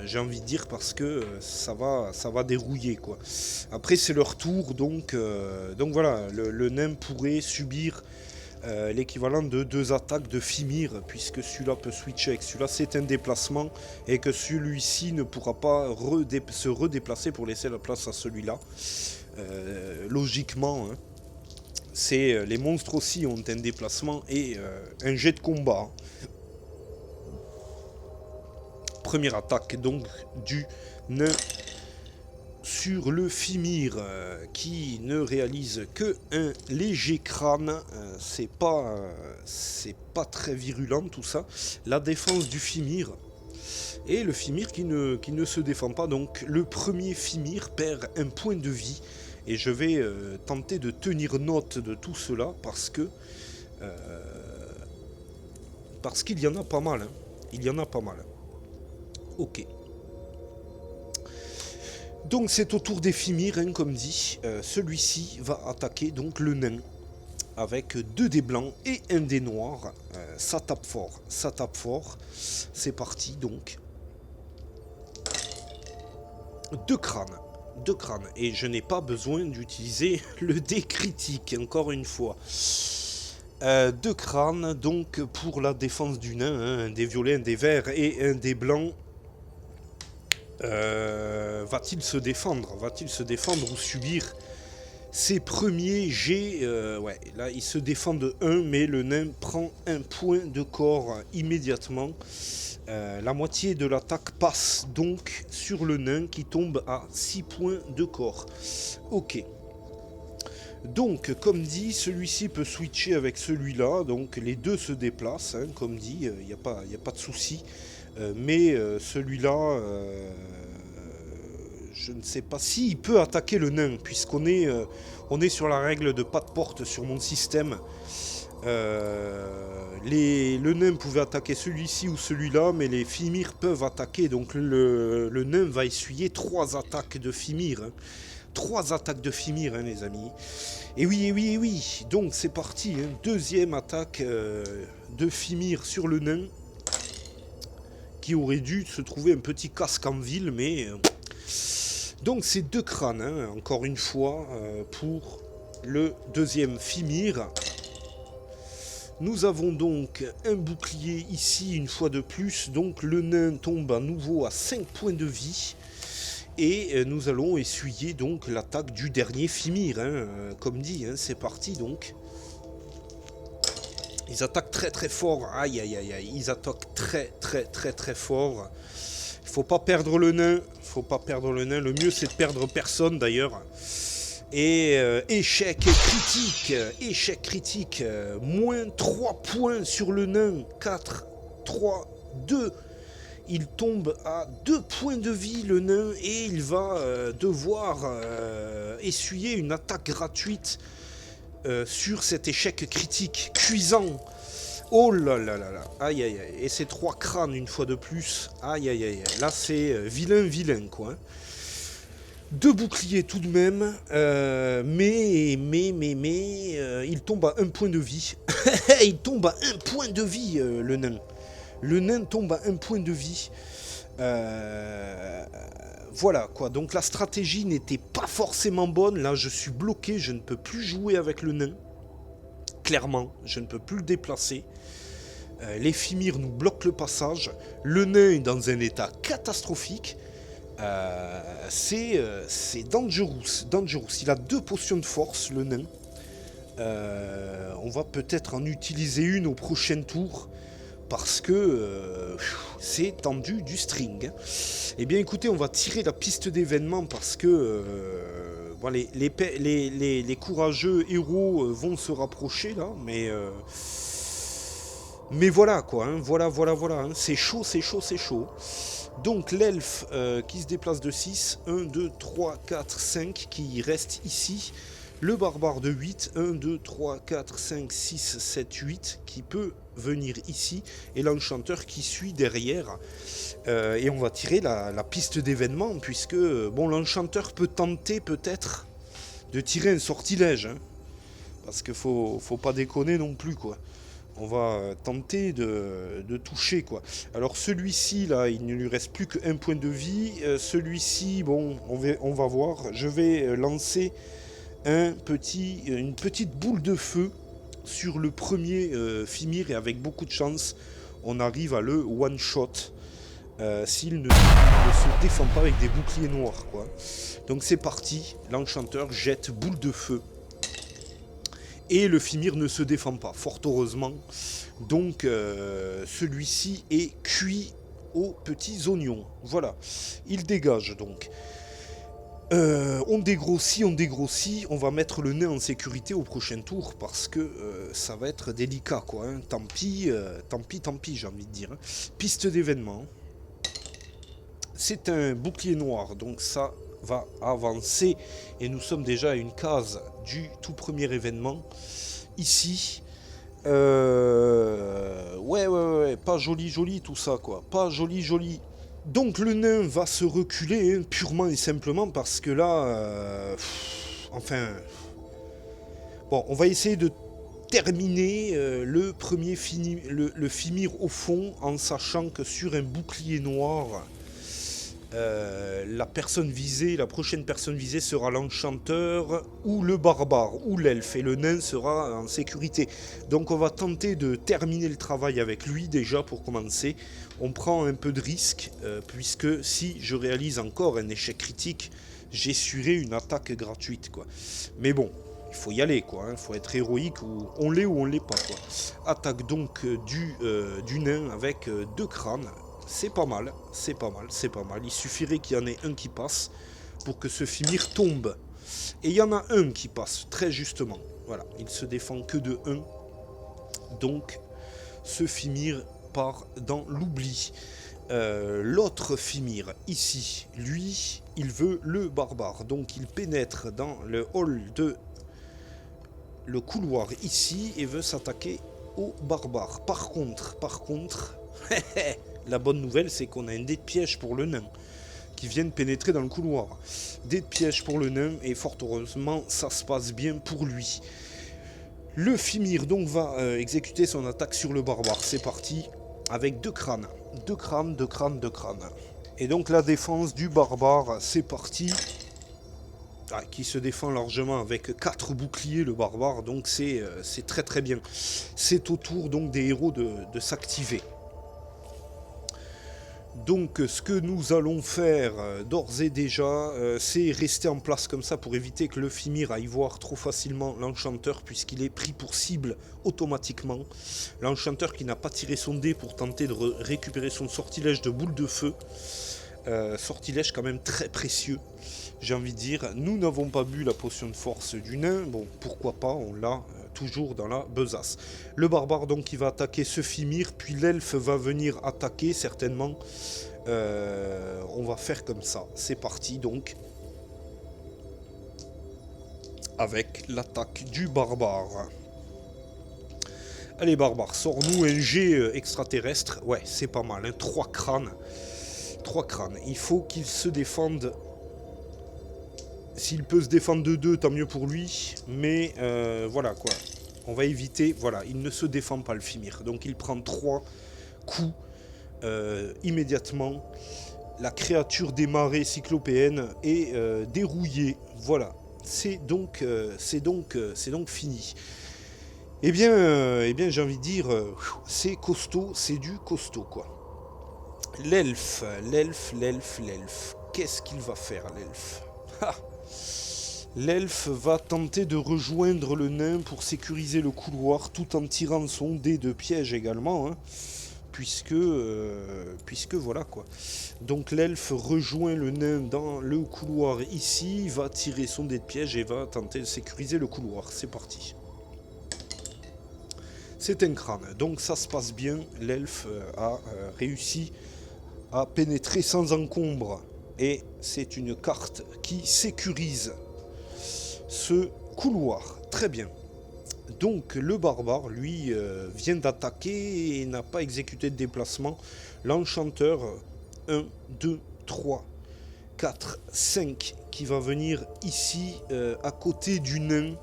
j'ai envie de dire, parce que ça va dérouiller, quoi. Après c'est leur tour, donc voilà, le nain pourrait subir l'équivalent de 2 attaques de Fimir, puisque celui-là peut switcher avec celui-là, c'est un déplacement, et que celui-ci ne pourra pas se redéplacer pour laisser la place à celui-là. Logiquement, hein. Les monstres aussi ont un déplacement et un jet de combat. Première attaque donc du nain sur le Fimir, qui ne réalise que un léger crâne. C'est pas très virulent tout ça. La défense du Fimir. Et le Fimir qui ne se défend pas. Donc le premier Fimir perd un point de vie. Et je vais tenter de tenir note de tout cela parce qu'il y en a pas mal. Hein. Il y en a pas mal. Ok. Donc c'est au tour des Fimir, hein, comme dit. Celui-ci va attaquer donc le nain avec 2 dés blancs et 1 dé noir. Ça tape fort, ça tape fort. C'est parti donc. 2 crânes. 2 crânes. Et je n'ai pas besoin d'utiliser le dé critique, encore une fois. 2 crânes, donc pour la défense du nain, hein, un dé violet, un dé vert et un dé blanc. Va-t-il se défendre? Va-t-il se défendre ou subir ses premiers jets? Ouais, là il se défend de 1, mais le nain prend un point de corps immédiatement. La moitié de l'attaque passe donc sur le nain qui tombe à 6 points de corps. Ok. Donc, comme dit, celui-ci peut switcher avec celui-là. Donc, les deux se déplacent. Hein, comme dit, il n'y a pas de souci. Mais celui-là, je ne sais pas s'il peut attaquer le nain, puisqu'on est, on est sur la règle de pas de porte sur mon système. Le nain pouvait attaquer celui-ci ou celui-là, mais les Fimir peuvent attaquer. Donc le nain va essuyer 3 attaques de Fimir. Hein. 3 attaques de Fimir, hein, les amis. Et oui, et oui, et oui. Donc c'est parti. Hein. Deuxième attaque de Fimir sur le nain, qui aurait dû se trouver un petit casque en ville, mais... Donc c'est 2 crânes, hein, encore une fois, pour le deuxième Fimir. Nous avons donc un bouclier ici, une fois de plus. Donc le nain tombe à nouveau à 5 points de vie. Et nous allons essuyer donc l'attaque du dernier Fimir. Hein, comme dit, hein, c'est parti donc. Ils attaquent très très fort. Aïe aïe aïe aïe. Ils attaquent très très très très fort. Il faut pas perdre le nain. Faut pas perdre le nain. Le mieux c'est de perdre personne d'ailleurs. Et échec critique. Échec critique. Moins 3 points sur le nain. 4, 3, 2. Il tombe à 2 points de vie le nain. Et il va devoir essuyer une attaque gratuite. Sur cet échec critique cuisant. Oh là là là là. Aïe aïe aïe. Et ces 3 crânes une fois de plus. Aïe aïe aïe. Là c'est vilain quoi. 2 boucliers tout de même. Mais il tombe à 1 point de vie. Il tombe à 1 point de vie le nain. Le nain tombe à 1 point de vie. Voilà quoi, donc la stratégie n'était pas forcément bonne. Là je suis bloqué, je ne peux plus jouer avec le nain. Clairement, je ne peux plus le déplacer. Les Fimir nous bloquent le passage. Le nain est dans un état catastrophique. C'est dangerous. Il a 2 potions de force, le nain. On va peut-être en utiliser une au prochain tour. Parce que c'est tendu du string. Eh bien écoutez, on va tirer la piste d'événement parce que bon, les courageux héros vont se rapprocher là, mais voilà quoi, hein, voilà, hein, c'est chaud. Donc l'elfe qui se déplace de 6, 1, 2, 3, 4, 5, qui reste ici. Le barbare de 8, 1, 2, 3, 4, 5, 6, 7, 8, qui peut venir ici, et l'enchanteur qui suit derrière. Et on va tirer la piste d'événement, puisque bon, l'enchanteur peut tenter peut-être de tirer un sortilège, hein, parce qu'il faut pas déconner non plus, quoi. On va tenter de toucher, quoi. Alors celui-ci, là, il ne lui reste plus qu'un point de vie. Celui-ci, bon, on va voir. Je vais lancer une petite boule de feu sur le premier Fimir et avec beaucoup de chance, on arrive à le one-shot s'il ne se défend pas avec des boucliers noirs, quoi. Donc c'est parti, l'enchanteur jette boule de feu. Et le Fimir ne se défend pas, fort heureusement. Donc celui-ci est cuit aux petits oignons. Voilà, il dégage donc. On dégrossit, on va mettre le nain en sécurité au prochain tour parce que ça va être délicat, quoi. Hein. Tant pis, j'ai envie de dire. Hein. Piste d'événement. C'est un bouclier noir, donc ça va avancer. Et nous sommes déjà à une case du tout premier événement. Ici. Ouais, pas joli tout ça, quoi. Pas joli. Donc le nain va se reculer, hein, purement et simplement parce que là... Bon, on va essayer de terminer le premier le Fimir au fond en sachant que sur un bouclier noir... la prochaine personne visée sera l'enchanteur ou le barbare ou l'elfe et le nain sera en sécurité. Donc on va tenter de terminer le travail avec lui déjà pour commencer. On prend un peu de risque puisque si je réalise encore un échec critique, j'essuierai une attaque gratuite, quoi. Mais bon, il faut y aller, quoi. Il faut être héroïque ou on l'est pas, quoi. Attaque donc du nain avec 2 crânes. C'est pas mal. Il suffirait qu'il y en ait un qui passe pour que ce Fimir tombe. Et il y en a un qui passe, très justement. Voilà, il se défend que de 1. Donc, ce Fimir part dans l'oubli. L'autre Fimir, ici, lui, il veut le barbare. Donc, il pénètre dans le hall le couloir ici et veut s'attaquer au barbare. Par contre... La bonne nouvelle, c'est qu'on a un dé de piège pour le nain qui vient de pénétrer dans le couloir. Dé de piège pour le nain et fort heureusement, ça se passe bien pour lui. Le Fimir donc va exécuter son attaque sur le barbare. C'est parti avec 2 crânes. 2 crânes. Et donc la défense du barbare, c'est parti. Qui se défend largement avec 4 boucliers, le barbare. Donc c'est très bien. C'est au tour donc des héros de s'activer. Donc ce que nous allons faire d'ores et déjà, c'est rester en place comme ça pour éviter que le Fimir aille voir trop facilement l'enchanteur puisqu'il est pris pour cible automatiquement. L'enchanteur qui n'a pas tiré son dé pour tenter de récupérer son sortilège de boule de feu. Sortilège quand même très précieux, j'ai envie de dire. Nous n'avons pas bu la potion de force du nain, bon pourquoi pas, on l'a toujours dans la besace. Le barbare donc il va attaquer ce Fimir, puis l'elfe va venir attaquer certainement. On va faire comme ça, c'est parti donc. Avec l'attaque du barbare. Allez barbare, sors-nous un jet extraterrestre. Ouais, c'est pas mal, hein, 3 crânes. 3 crânes. Il faut qu'il se défende. S'il peut se défendre de 2, tant mieux pour lui. Mais voilà quoi. On va éviter. Voilà, il ne se défend pas le Fimir. Donc il prend 3 coups immédiatement. La créature des marais cyclopéennes est dérouillée. Voilà. C'est donc fini. Eh bien j'ai envie de dire, c'est costaud, c'est du costaud quoi. L'elfe. Qu'est-ce qu'il va faire, l'elfe? L'elfe va tenter de rejoindre le nain pour sécuriser le couloir tout en tirant son dé de piège également, hein, puisque voilà quoi. Donc l'elfe rejoint le nain dans le couloir ici, va tirer son dé de piège et va tenter de sécuriser le couloir. C'est parti. C'est un crâne, donc ça se passe bien. L'elfe a réussi à pénétrer sans encombre. Et c'est une carte qui sécurise ce couloir. Très bien. Donc le barbare, lui, vient d'attaquer et n'a pas exécuté de déplacement. L'enchanteur, 1, 2, 3, 4, 5, qui va venir ici, à côté du nain.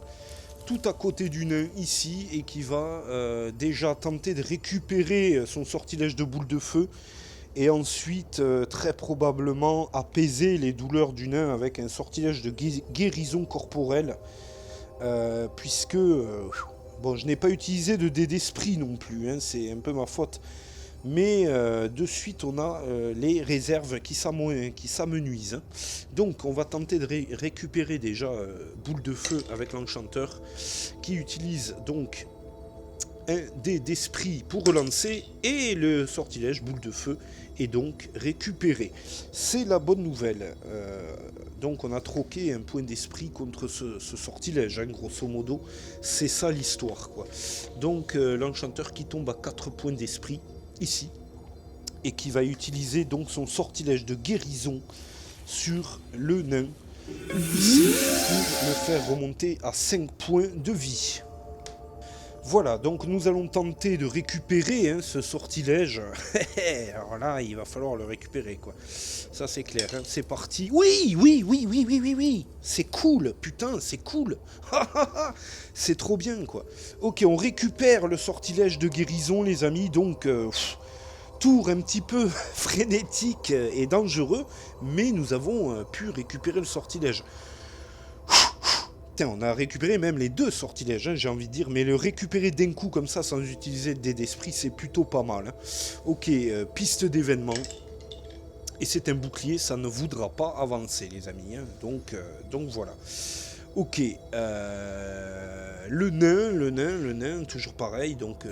Tout à côté du nain ici, et qui va déjà tenter de récupérer son sortilège de boule de feu. Et ensuite, très probablement, apaiser les douleurs du nain avec un sortilège de guérison corporelle. Puisque Bon, je n'ai pas utilisé de dés d'esprit non plus, hein, c'est un peu ma faute. Mais de suite, on a les réserves qui s'amenuisent. Hein. Donc, on va tenter de récupérer déjà Boule de Feu avec l'enchanteur, qui utilise donc un dé d'esprit pour relancer, et le sortilège Boule de Feu est donc récupéré. C'est la bonne nouvelle. Donc, on a troqué un point d'esprit contre ce sortilège, hein, grosso modo. C'est ça l'histoire, quoi. Donc, l'enchanteur qui tombe à 4 points d'esprit ici, et qui va utiliser donc son sortilège de guérison sur le nain ici pour le faire remonter à 5 points de vie. Voilà, donc nous allons tenter de récupérer ce sortilège. Alors là, il va falloir le récupérer, quoi. Ça, c'est clair, hein. C'est parti. Oui. C'est cool, putain, c'est cool. C'est trop bien, quoi. Ok, on récupère le sortilège de guérison, les amis. Donc, tour un petit peu frénétique et dangereux, mais nous avons pu récupérer le sortilège. On a récupéré même les 2 sortilèges, hein, j'ai envie de dire, mais le récupérer d'un coup comme ça sans utiliser de dés d'esprit, c'est plutôt pas mal. Hein. Ok, piste d'événement. Et c'est un bouclier, ça ne voudra pas avancer, les amis. Hein. Donc voilà. Ok, le nain, toujours pareil, donc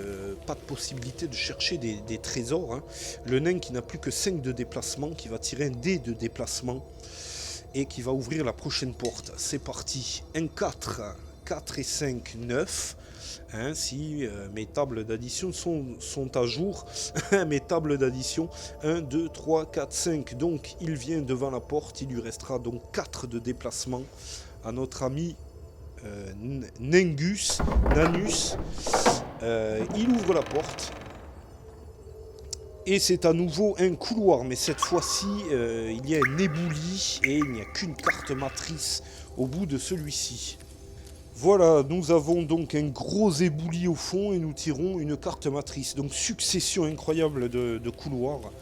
pas de possibilité de chercher des trésors. Hein. Le nain qui n'a plus que 5 de déplacement, qui va tirer un dé de déplacement. Et qui va ouvrir la prochaine porte. C'est parti. Un 4, 4 et 5, 9. Hein, si mes tables d'addition sont à jour. Mes tables d'addition, 1, 2, 3, 4, 5. Donc il vient devant la porte. Il lui restera donc 4 de déplacement à notre ami Nanus. Il ouvre la porte. Et c'est à nouveau un couloir, mais cette fois-ci, il y a un éboulis et il n'y a qu'une carte matrice au bout de celui-ci. Voilà, nous avons donc un gros éboulis au fond et nous tirons une carte matrice. Donc succession incroyable de couloirs.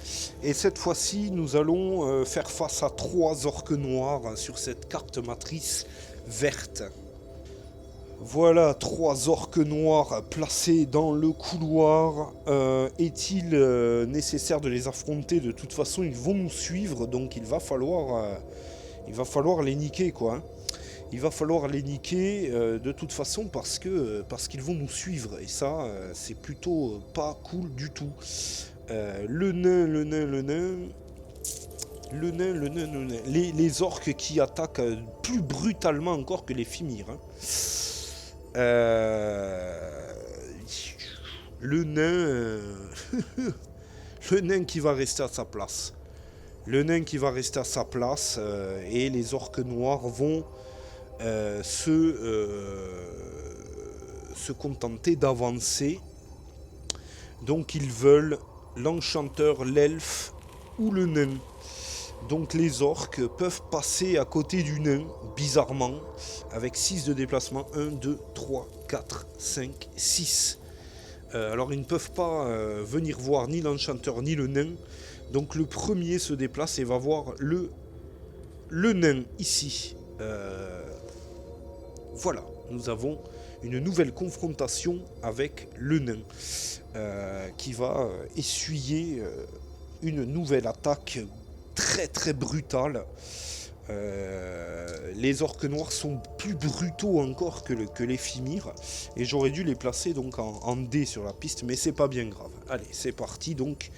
Et cette fois-ci, nous allons faire face à 3 orques noirs sur cette carte matrice verte. Voilà, 3 orques noirs placés dans le couloir. Est-il nécessaire de les affronter? De toute façon, ils vont nous suivre, donc il va falloir les niquer, quoi. Hein. Il va falloir les niquer de toute façon parce qu'ils vont nous suivre. Et ça, c'est plutôt pas cool du tout. Le nain. Les orques qui attaquent plus brutalement encore que les Fimir. Hein. Le nain... le nain qui va rester à sa place. Le nain qui va rester à sa place et les orques noirs vont se contenter d'avancer. Donc ils veulent l'enchanteur, l'elfe ou le nain. Donc les orques peuvent passer à côté du nain, bizarrement, avec 6 de déplacement. 1, 2, 3, 4, 5, 6. Alors ils ne peuvent pas venir voir ni l'enchanteur ni le nain. Donc le premier se déplace et va voir le nain ici. Voilà, nous avons une nouvelle confrontation avec le nain qui va essuyer une nouvelle attaque très très brutale. Les orques noirs sont plus brutaux encore que les Fimir et j'aurais dû les placer donc en dés sur la piste, mais c'est pas bien grave. Allez, c'est parti donc.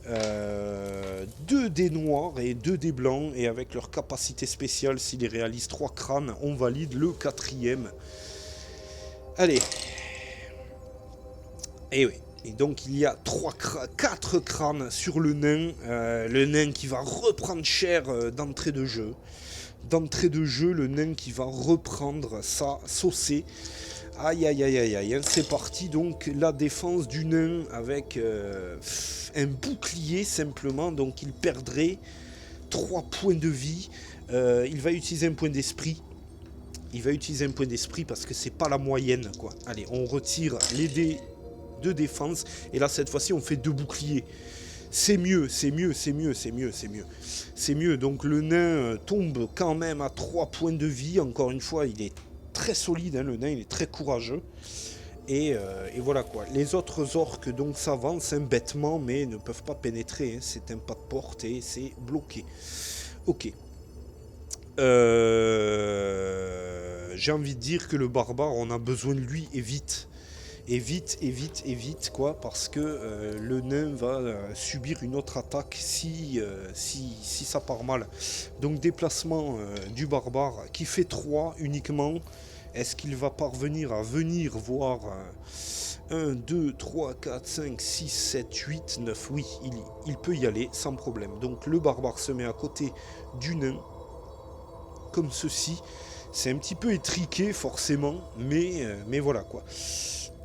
2 dés noirs et 2 dés blancs, et avec leur capacité spéciale, s'ils réalisent 3 crânes, on valide le 4e. Allez. Et oui. Et donc il y a 4 crânes sur le nain qui va reprendre cher d'entrée de jeu. D'entrée de jeu, le nain qui va reprendre sa saucée. Aïe aïe aïe aïe aïe, c'est parti donc la défense du nain avec un bouclier simplement, donc il perdrait 3 points de vie. Il va utiliser un point d'esprit. Il va utiliser un point d'esprit parce que c'est pas la moyenne, quoi. Allez, on retire les dés de défense et là cette fois-ci on fait 2 boucliers. C'est mieux. C'est mieux, donc le nain tombe quand même à 3 points de vie. Encore une fois, il est très solide, hein, le nain, il est très courageux. Et voilà quoi. Les autres orques donc s'avancent bêtement mais ne peuvent pas pénétrer. C'est un pas de porte et c'est bloqué. Ok. J'ai envie de dire que le barbare, on a besoin de lui et vite. Et vite, et vite, et vite, quoi, parce que le nain va subir une autre attaque si ça part mal. Donc déplacement du barbare qui fait 3 uniquement. Est-ce qu'il va parvenir à venir voir 1, 2, 3, 4, 5, 6, 7, 8, 9 Oui, il peut y aller sans problème. Donc le barbare se met à côté du nain, comme ceci. C'est un petit peu étriqué forcément, mais voilà quoi.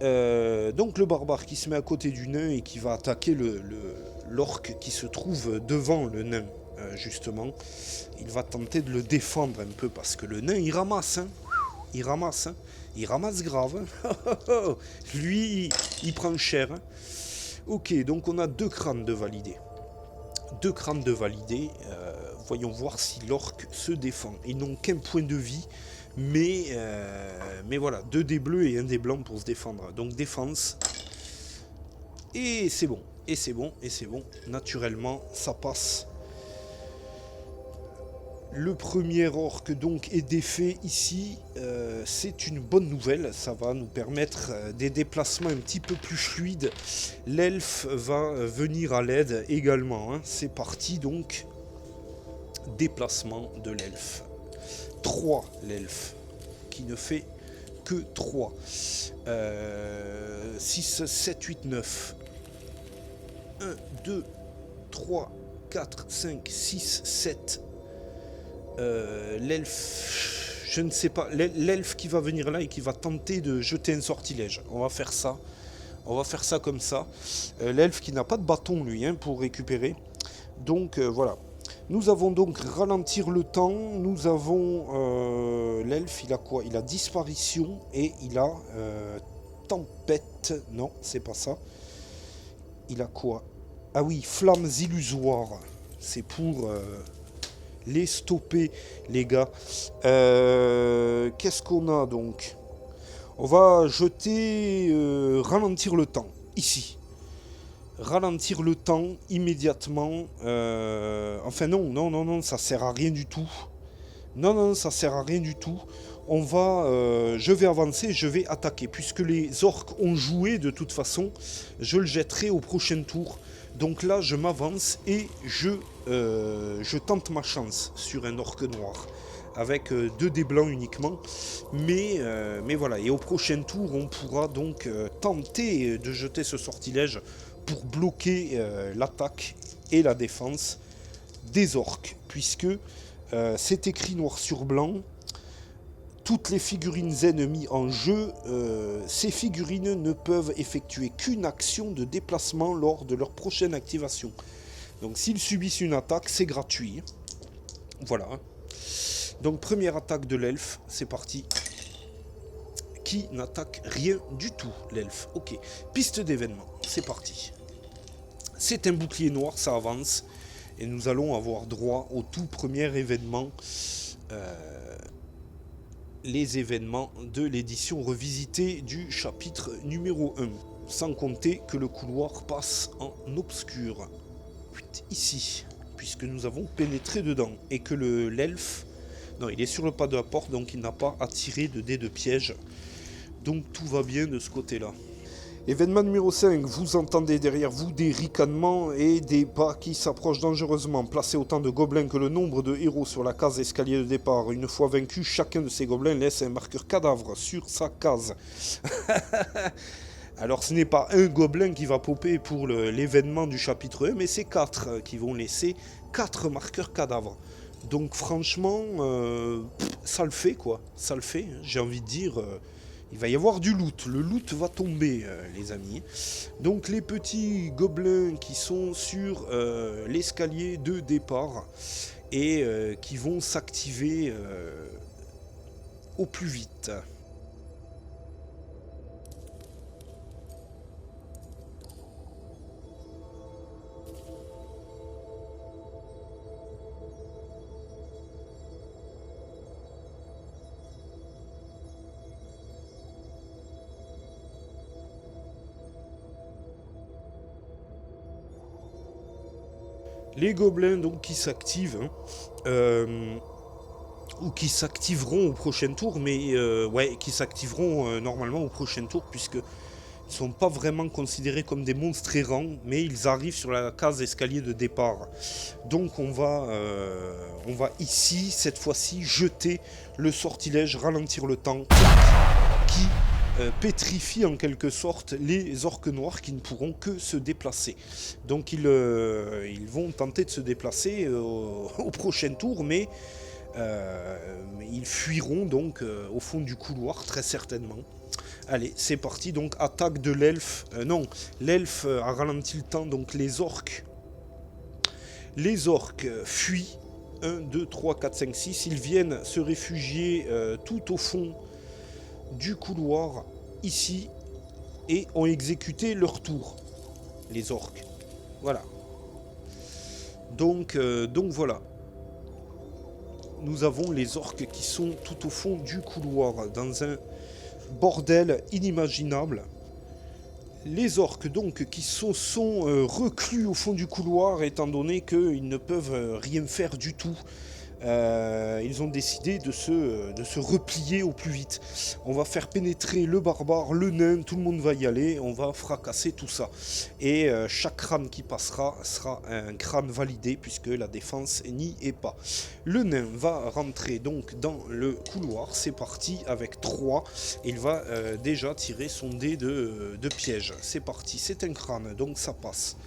Donc le barbare qui se met à côté du nain et qui va attaquer l'orque qui se trouve devant le nain, justement. Il va tenter de le défendre un peu parce que le nain il ramasse, hein. Il ramasse grave. Hein. Lui, il prend cher. Hein. Ok, donc on a 2 crânes de validés. 2 crânes de validés. Voyons voir si l'orque se défend. Ils n'ont qu'un point de vie. Mais voilà, 2 dés bleus et 1 dé blanc pour se défendre. Donc défense. Et c'est bon. Et c'est bon. Et c'est bon. Naturellement, ça passe. Le premier orque donc est défait ici. C'est une bonne nouvelle. Ça va nous permettre des déplacements un petit peu plus fluides. L'elfe va venir à l'aide également. Hein. C'est parti donc. Déplacement de l'elfe. 3 l'elfe. Qui ne fait que 3. 6, 7, 8, 9. 1, 2, 3, 4, 5, 6, 7. L'elfe, je ne sais pas, l'elfe qui va venir là et qui va tenter de jeter un sortilège. On va faire ça. On va faire ça comme ça. L'elfe qui n'a pas de bâton lui pour récupérer. Donc voilà. Nous avons donc ralentir le temps. Nous avons l'elfe, il a quoi? Il a disparition et il a tempête. Non, c'est pas ça. Il a quoi? Ah oui, flammes illusoires. C'est pour les stopper, les gars. Qu'est-ce qu'on a donc? On va jeter ralentir le temps, ici. Ralentir le temps immédiatement. Enfin non, ça sert à rien du tout. Non, ça sert à rien du tout. Je vais avancer, je vais attaquer. Puisque les orques ont joué de toute façon, je le jetterai au prochain tour. Donc là, je m'avance et je tente ma chance sur un orque noir. Avec 2 dés blancs uniquement. Mais voilà, et au prochain tour, on pourra donc tenter de jeter ce sortilège pour bloquer l'attaque et la défense des orques. Puisque c'est écrit noir sur blanc. Toutes les figurines ennemies en jeu, ces figurines ne peuvent effectuer qu'une action de déplacement lors de leur prochaine activation. Donc s'ils subissent une attaque, c'est gratuit. Voilà. Donc première attaque de l'elfe, c'est parti. Qui n'attaque rien du tout, l'elfe. Ok. Piste d'événement, c'est parti. C'est un bouclier noir, ça avance. Et nous allons avoir droit au tout premier événement. Les événements de l'édition revisitée du chapitre numéro 1. Sans compter que le couloir passe en obscur. Ici, puisque nous avons pénétré dedans. Et que l'elfe... Non, il est sur le pas de la porte, donc il n'a pas à tirer de dés de piège. Donc tout va bien de ce côté-là. Événement numéro 5, vous entendez derrière vous des ricanements et des pas qui s'approchent dangereusement. Placez autant de gobelins que le nombre de héros sur la case escalier de départ. Une fois vaincu, chacun de ces gobelins laisse un marqueur cadavre sur sa case. Alors ce n'est pas un gobelin qui va popper pour l'événement du chapitre 1, mais c'est 4 qui vont laisser 4 marqueurs cadavres. Donc franchement, ça le fait quoi. Ça le fait, j'ai envie de dire... il va y avoir du loot. Le loot va tomber, les amis. Donc les petits gobelins qui sont sur l'escalier de départ et qui vont s'activer au plus vite. Les gobelins donc qui s'activent, hein, ou qui s'activeront au prochain tour, mais ouais, qui s'activeront normalement au prochain tour, puisque ils sont pas vraiment considérés comme des monstres errants, mais ils arrivent sur la case escalier de départ. Donc on va ici, cette fois-ci, jeter le sortilège, ralentir le temps, qui pétrifie en quelque sorte les orques noirs qui ne pourront que se déplacer. Donc ils vont tenter de se déplacer au prochain tour, mais ils fuiront donc au fond du couloir très certainement. Allez, c'est parti, donc attaque de l'elfe. Non, l'elfe a ralenti le temps, donc les orques. Les orques fuient. 1, 2, 3, 4, 5, 6. Ils viennent se réfugier tout au fond du couloir, ici, et ont exécuté leur tour. Les orques. Voilà. Donc voilà. Nous avons les orques qui sont tout au fond du couloir, dans un bordel inimaginable. Les orques donc qui sont reclus au fond du couloir, étant donné qu'ils ne peuvent rien faire du tout. Ils ont décidé de se replier au plus vite. On va faire pénétrer le barbare, le nain, tout le monde va y aller, on va fracasser tout ça. Et chaque crâne qui passera sera un crâne validé, puisque la défense n'y est pas. Le nain va rentrer donc dans le couloir, c'est parti avec 3. Il va déjà tirer son dé de piège. C'est parti, c'est un crâne, donc ça passe.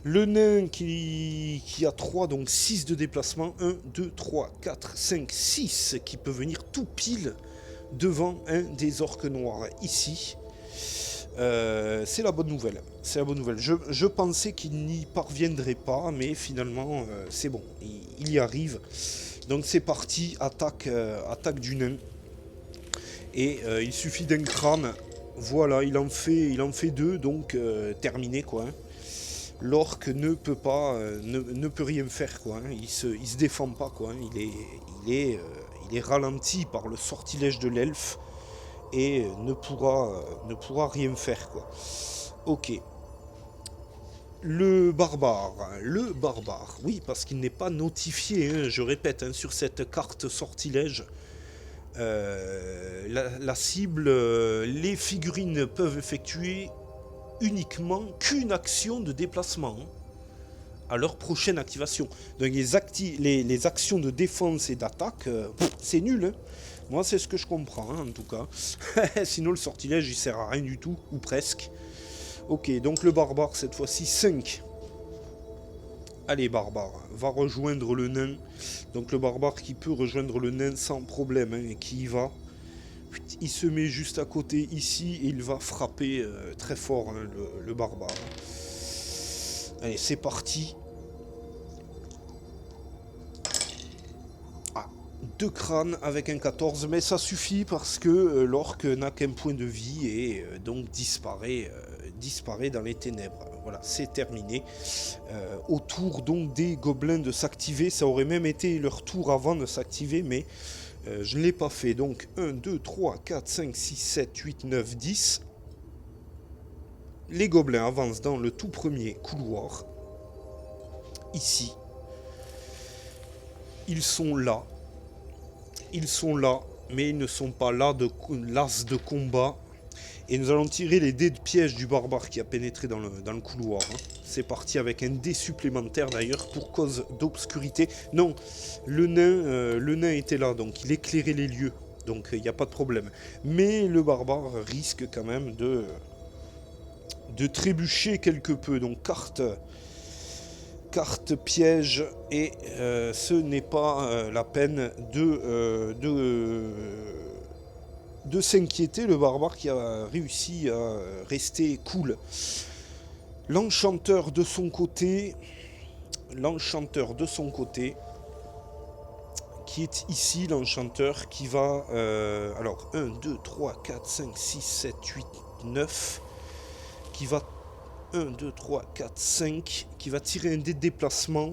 Le nain qui a 3, donc 6 de déplacement. 1, 2, 3, 4, 5, 6, qui peut venir tout pile devant un des orques noirs ici. C'est la bonne nouvelle. C'est la bonne nouvelle. Je pensais qu'il n'y parviendrait pas, mais finalement, c'est bon. Il y arrive. Donc c'est parti, attaque du nain. Et il suffit d'un crâne. Voilà, il en fait 2, donc terminé quoi. L'orque ne peut rien faire quoi. Il se défend pas quoi. Il est ralenti par le sortilège de l'elfe et ne pourra rien faire quoi. Ok. Le barbare, oui, parce qu'il n'est pas notifié, hein, je répète, hein, sur cette carte sortilège. La cible, les figurines peuvent effectuer uniquement qu'une action de déplacement à leur prochaine activation. Donc les actions de défense et d'attaque, c'est nul. Hein. Moi, c'est ce que je comprends, hein, en tout cas. Sinon, le sortilège, il sert à rien du tout, ou presque. Ok, donc le barbare, cette fois-ci, 5. Allez, barbare, va rejoindre le nain. Donc le barbare qui peut rejoindre le nain sans problème, hein, et qui y va. Il se met juste à côté ici et il va frapper très fort hein, le barbare. Allez, c'est parti. Ah, 2 crânes avec un 14, mais ça suffit parce que l'orque n'a qu'un point de vie et donc disparaît dans les ténèbres. Voilà, c'est terminé. Au tour donc des gobelins de s'activer, ça aurait même été leur tour avant de s'activer, mais je ne l'ai pas fait. Donc 1, 2, 3, 4, 5, 6, 7, 8, 9, 10. Les gobelins avancent dans le tout premier couloir. Ici. Ils sont là. Mais ils ne sont pas là de l'as de combat. Et nous allons tirer les dés de piège du barbare qui a pénétré dans le couloir. Hein. C'est parti avec un dé supplémentaire d'ailleurs pour cause d'obscurité. Non, le nain était là, donc il éclairait les lieux. Donc il n'y a pas de problème. Mais le barbare risque quand même de trébucher quelque peu. Donc carte piège et ce n'est pas la peine de s'inquiéter, le barbare qui a réussi à rester cool. L'enchanteur de son côté, qui est ici, l'enchanteur qui va... alors, 1, 2, 3, 4, 5, 6, 7, 8, 9, qui va... 1, 2, 3, 4, 5, qui va tirer un dé de déplacement,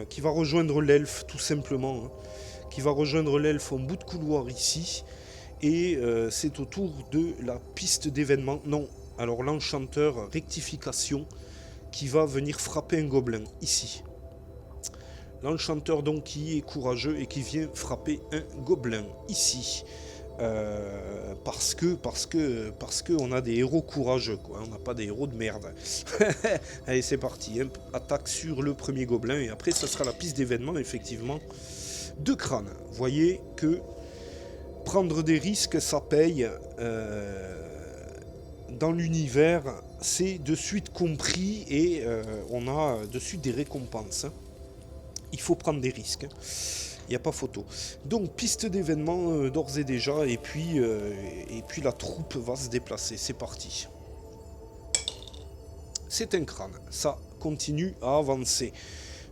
qui va rejoindre l'elfe, tout simplement, hein, qui va rejoindre l'elfe en bout de couloir ici, et c'est au tour de la piste d'événements. Non, alors l'enchanteur, rectification, qui va venir frapper un gobelin, ici. L'enchanteur donc qui est courageux et qui vient frapper un gobelin, ici. Parce que on a des héros courageux, quoi. On n'a pas des héros de merde. Allez, c'est parti. Hein. Attaque sur le premier gobelin et après, ça sera la piste d'événement, effectivement, de crâne. Vous voyez que prendre des risques, ça paye. Dans l'univers, c'est de suite compris et on a de suite des récompenses. Hein. Il faut prendre des risques. Hein. Il n'y a pas photo. Donc, piste d'événement d'ores et déjà, et puis la troupe va se déplacer. C'est parti. C'est un crâne. Ça continue à avancer.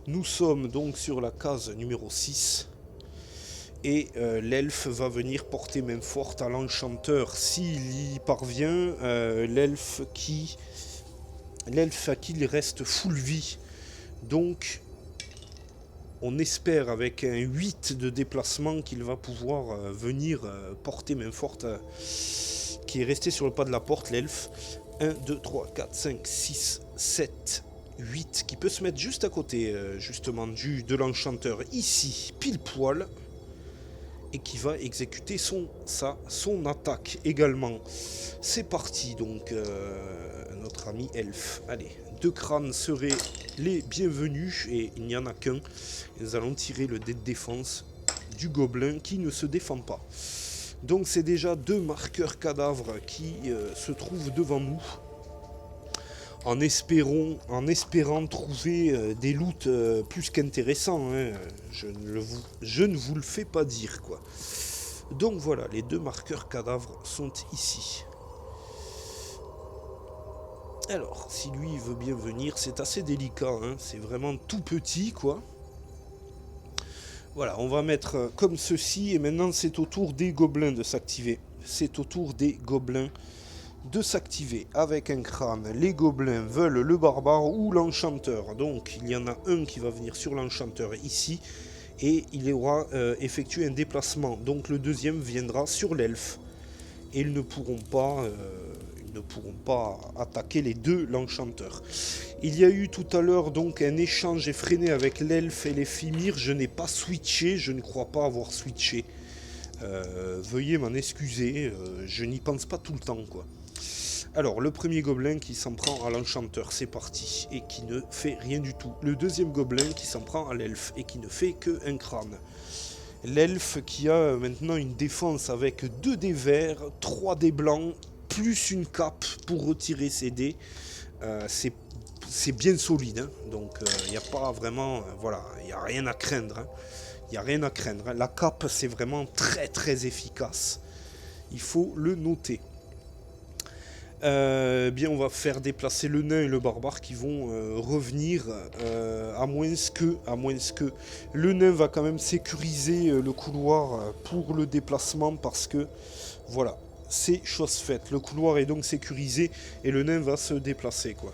Nous sommes donc sur la case numéro 6. Et l'elfe va venir porter main forte à l'enchanteur. S'il y parvient, l'elfe à qui il reste full vie. Donc, on espère avec un 8 de déplacement qu'il va pouvoir venir porter main forte, qui est resté sur le pas de la porte, l'elfe. 1, 2, 3, 4, 5, 6, 7, 8, qui peut se mettre juste à côté, justement, de l'enchanteur, ici, pile poil, et qui va exécuter son attaque également. C'est parti, donc, notre ami elfe. Allez, 2 crânes seraient les bienvenus, et il n'y en a qu'un. Nous allons tirer le dé de défense du gobelin qui ne se défend pas. Donc c'est déjà 2 marqueurs cadavres qui se trouvent devant nous. En espérant trouver des loots plus qu'intéressants. Hein. Je ne vous le fais pas dire, quoi. Donc voilà, les 2 marqueurs cadavres sont ici. Alors, si lui il veut bien venir, c'est assez délicat, hein. C'est vraiment tout petit, quoi. Voilà, on va mettre comme ceci, et maintenant c'est au tour des gobelins de s'activer. C'est au tour des gobelins de s'activer avec un crâne. Les gobelins veulent le barbare ou l'enchanteur. Donc, il y en a un qui va venir sur l'enchanteur ici, et il aura effectué un déplacement. Donc, le deuxième viendra sur l'elfe. Et ils ne pourront pas attaquer les deux l'enchanteur. Il y a eu tout à l'heure donc un échange effréné avec l'elfe et les Fimir. Je n'ai pas switché, je ne crois pas avoir switché. Veuillez m'en excuser, je n'y pense pas tout le temps, quoi. Alors, le premier gobelin qui s'en prend à l'enchanteur, c'est parti, et qui ne fait rien du tout. Le deuxième gobelin qui s'en prend à l'elfe, et qui ne fait qu'un crâne. L'elfe qui a maintenant une défense avec 2 dés verts, 3 dés blancs, plus une cape pour retirer ses dés. C'est bien solide, hein. Donc il n'y a pas vraiment... voilà, il n'y a rien à craindre. Hein. Il n'y a rien à craindre. Hein. La cape, c'est vraiment très très efficace. Il faut le noter. Bien, on va faire déplacer le nain et le barbare qui vont revenir, à moins que le nain va quand même sécuriser le couloir pour le déplacement, parce que voilà, c'est chose faite. Le couloir est donc sécurisé et le nain va se déplacer, quoi.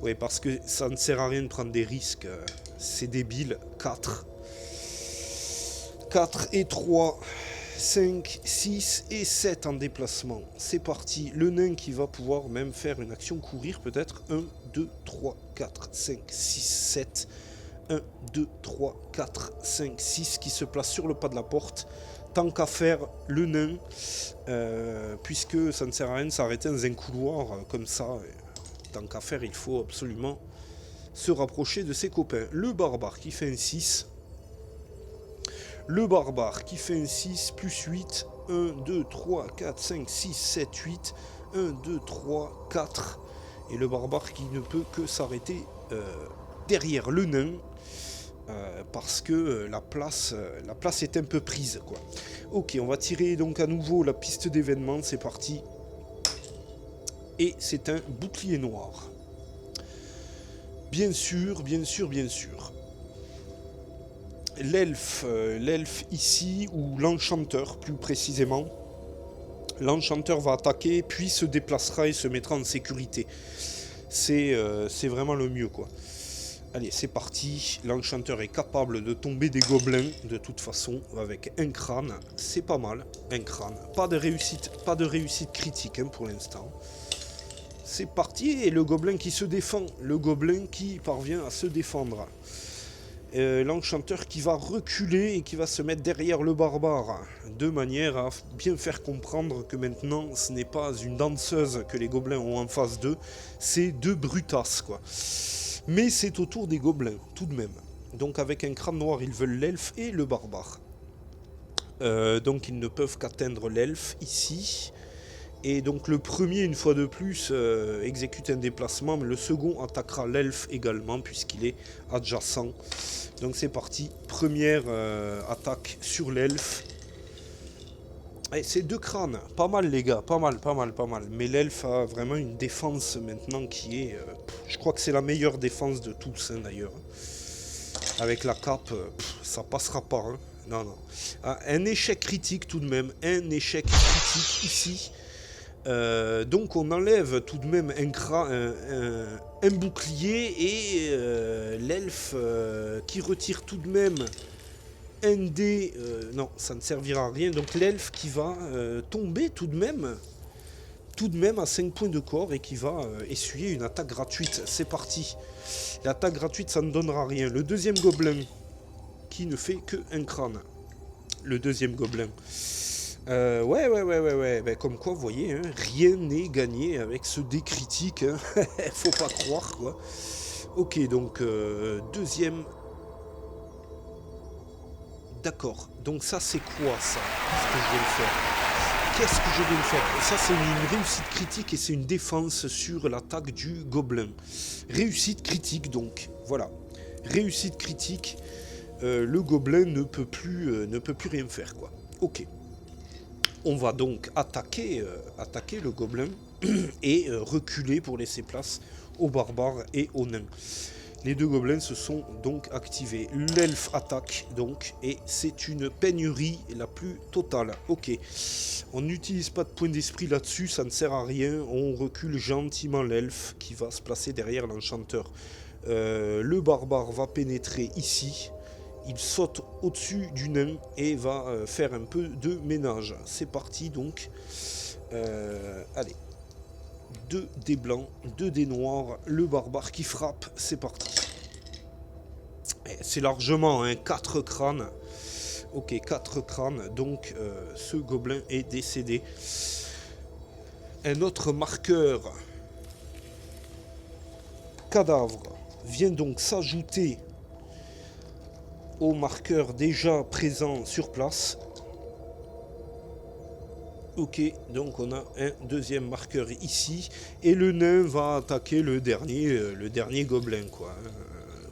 Ouais, parce que ça ne sert à rien de prendre des risques, c'est débile. 4 et 3. 5, 6 et 7 en déplacement. C'est parti. Le nain qui va pouvoir même faire une action courir peut-être. 1, 2, 3, 4, 5, 6, 7. 1, 2, 3, 4, 5, 6 qui se place sur le pas de la porte. Tant qu'à faire, le nain, puisque ça ne sert à rien de s'arrêter dans un couloir comme ça. Tant qu'à faire, il faut absolument se rapprocher de ses copains. Le barbare qui fait un 6. Le barbare qui fait un 6 plus 8. 1, 2, 3, 4, 5, 6, 7, 8. 1, 2, 3, 4. Et le barbare qui ne peut que s'arrêter derrière le nain. Parce que la place est un peu prise, quoi. Ok, on va tirer donc à nouveau la piste d'événement. C'est parti. Et c'est un bouclier noir. Bien sûr, bien sûr, bien sûr. L'elfe ici, ou l'enchanteur plus précisément, l'enchanteur va attaquer, puis se déplacera et se mettra en sécurité. C'est vraiment le mieux, quoi. Allez, c'est parti. L'enchanteur est capable de tomber des gobelins, de toute façon, avec un crâne. C'est pas mal, un crâne. Pas de réussite critique, hein, pour l'instant. C'est parti, et le gobelin qui se défend. Le gobelin qui parvient à se défendre. L'enchanteur qui va reculer et qui va se mettre derrière le barbare, de manière à bien faire comprendre que maintenant ce n'est pas une danseuse que les gobelins ont en face d'eux, c'est deux brutasses quoi. Mais c'est au tour des gobelins tout de même. Donc avec un crâne noir ils veulent l'elfe et le barbare. Donc ils ne peuvent qu'atteindre l'elfe ici. Et donc le premier, une fois de plus, exécute un déplacement, mais le second attaquera l'elfe également, puisqu'il est adjacent. Donc c'est parti, première attaque sur l'elfe. Et c'est 2 crânes, pas mal les gars, pas mal. Mais l'elfe a vraiment une défense maintenant qui est... je crois que c'est la meilleure défense de tous hein, d'ailleurs. Avec la cape, ça passera pas. Hein. Non. Un échec critique tout de même, un échec critique ici. Donc on enlève tout de même un bouclier et l'elfe qui retire tout de même un dé, non ça ne servira à rien, donc l'elfe qui va tomber tout de même à 5 points de corps et qui va essuyer une attaque gratuite. C'est parti, l'attaque gratuite ça ne donnera rien. Le deuxième gobelin qui ne fait que un crâne, le deuxième gobelin. Ouais. Ben, comme quoi, vous voyez, hein, rien n'est gagné avec ce dé critique. Hein. Faut pas croire, quoi. Ok, donc, deuxième... D'accord. Donc ça, c'est quoi, ça, ce que je viens de faire? Qu'est-ce que je viens de faire? Ça, c'est une réussite critique et c'est une défense sur l'attaque du gobelin. Réussite critique, donc. Voilà. Réussite critique. Le gobelin ne peut plus rien faire, quoi. Ok. On va donc attaquer le gobelin et reculer pour laisser place aux barbares et aux nains. Les deux gobelins se sont donc activés. L'elfe attaque donc et c'est une pénurie la plus totale. Ok, on n'utilise pas de point d'esprit là-dessus, ça ne sert à rien. On recule gentiment l'elfe qui va se placer derrière l'enchanteur. Le barbare va pénétrer ici. Il saute au-dessus du nain et va faire un peu de ménage. C'est parti donc. Allez. 2 dés blancs, 2 dés noirs. Le barbare qui frappe. C'est parti. C'est largement 4 crânes. Ok, 4 crânes. Donc ce gobelin est décédé. Un autre marqueur cadavre vient donc s'ajouter aux marqueurs déjà présents sur place. Ok, donc on a un deuxième marqueur ici. Et le nain va attaquer le dernier gobelin, quoi.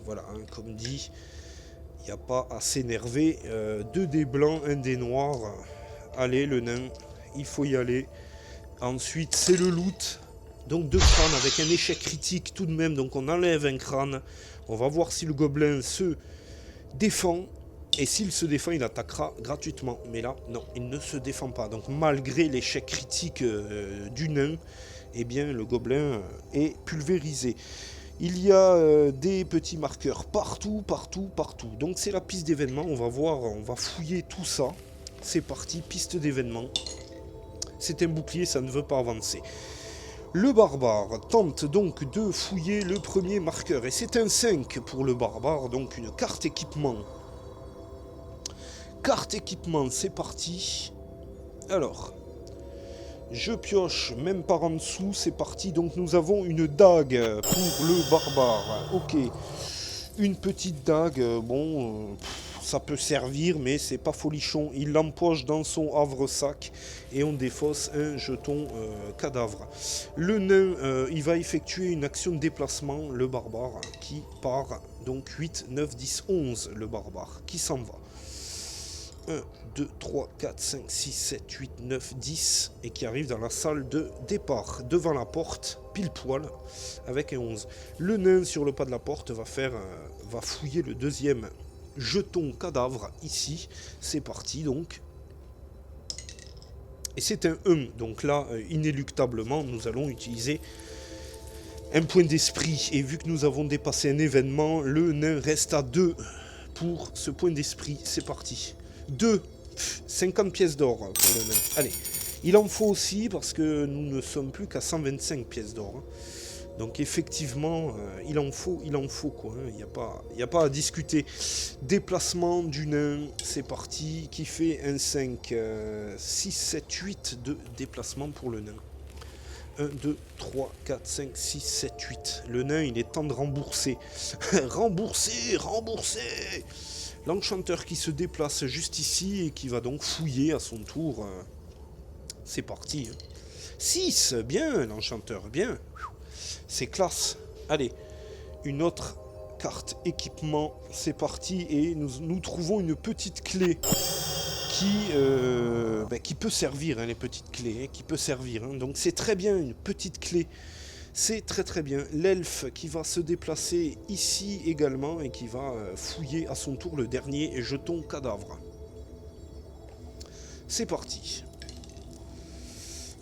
Voilà, hein, comme dit, il n'y a pas à s'énerver. 2 dés blancs, 1 dé noir. Allez, le nain, il faut y aller. Ensuite, c'est le loot. Donc 2 crânes avec un échec critique tout de même. Donc on enlève un crâne. On va voir si le gobelin se défend, et s'il se défend, il attaquera gratuitement. Mais là, non, il ne se défend pas. Donc malgré l'échec critique du nain, eh bien le gobelin est pulvérisé. Il y a des petits marqueurs partout. Donc c'est la piste d'événements, on va voir, on va fouiller tout ça. C'est parti, piste d'événements. C'est un bouclier, ça ne veut pas avancer. Le barbare tente donc de fouiller le premier marqueur. Et c'est un 5 pour le barbare, donc une carte équipement. Carte équipement, c'est parti. Alors, je pioche même par en dessous, c'est parti. Donc nous avons une dague pour le barbare. Ok, une petite dague, bon... ça peut servir, mais c'est pas folichon. Il l'empoche dans son havre-sac et on défausse un jeton cadavre. Le nain, il va effectuer une action de déplacement, le barbare, qui part. Donc 8, 9, 10, 11, le barbare, qui s'en va. 1, 2, 3, 4, 5, 6, 7, 8, 9, 10, et qui arrive dans la salle de départ, devant la porte, pile poil, avec un 11. Le nain, sur le pas de la porte, va fouiller le deuxième jeton cadavre ici. C'est parti donc. Et c'est un 1. Donc là, inéluctablement, nous allons utiliser un point d'esprit. Et vu que nous avons dépassé un événement, le nain reste à 2 pour ce point d'esprit. C'est parti. 2. 50 pièces d'or pour le nain. Allez. Il en faut aussi parce que nous ne sommes plus qu'à 125 pièces d'or. Hein. Donc effectivement, il en faut quoi. Il n'y a pas à discuter. Déplacement du nain, c'est parti, qui fait un 5, 6, 7, 8 de déplacement pour le nain. 1, 2, 3, 4, 5, 6, 7, 8. Le nain, il est temps de rembourser. rembourser. L'enchanteur qui se déplace juste ici et qui va donc fouiller à son tour. C'est parti. 6, bien l'enchanteur, bien. C'est classe. Allez, une autre carte équipement, c'est parti. Et nous trouvons une petite clé qui peut servir, hein, les petites clés, hein, qui peut servir. Hein. Donc c'est très bien, une petite clé. C'est très très bien. L'elfe qui va se déplacer ici également et qui va fouiller à son tour le dernier jeton cadavre. C'est parti.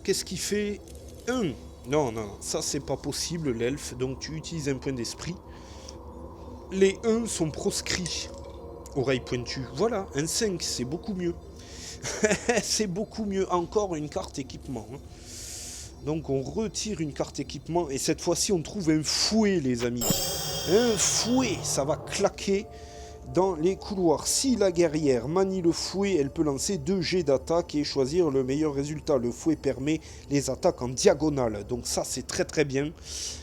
Qu'est-ce qu'il fait? 1. Non, ça c'est pas possible l'elfe, donc tu utilises un point d'esprit. Les 1 sont proscrits. Oreille pointue. Voilà, un 5, c'est beaucoup mieux. C'est beaucoup mieux. Encore une carte équipement. Hein. Donc on retire une carte équipement et cette fois-ci on trouve un fouet les amis. Un fouet, ça va claquer dans les couloirs. Si la guerrière manie le fouet, elle peut lancer 2 jets d'attaque et choisir le meilleur résultat. Le fouet permet les attaques en diagonale. Donc ça c'est très très bien.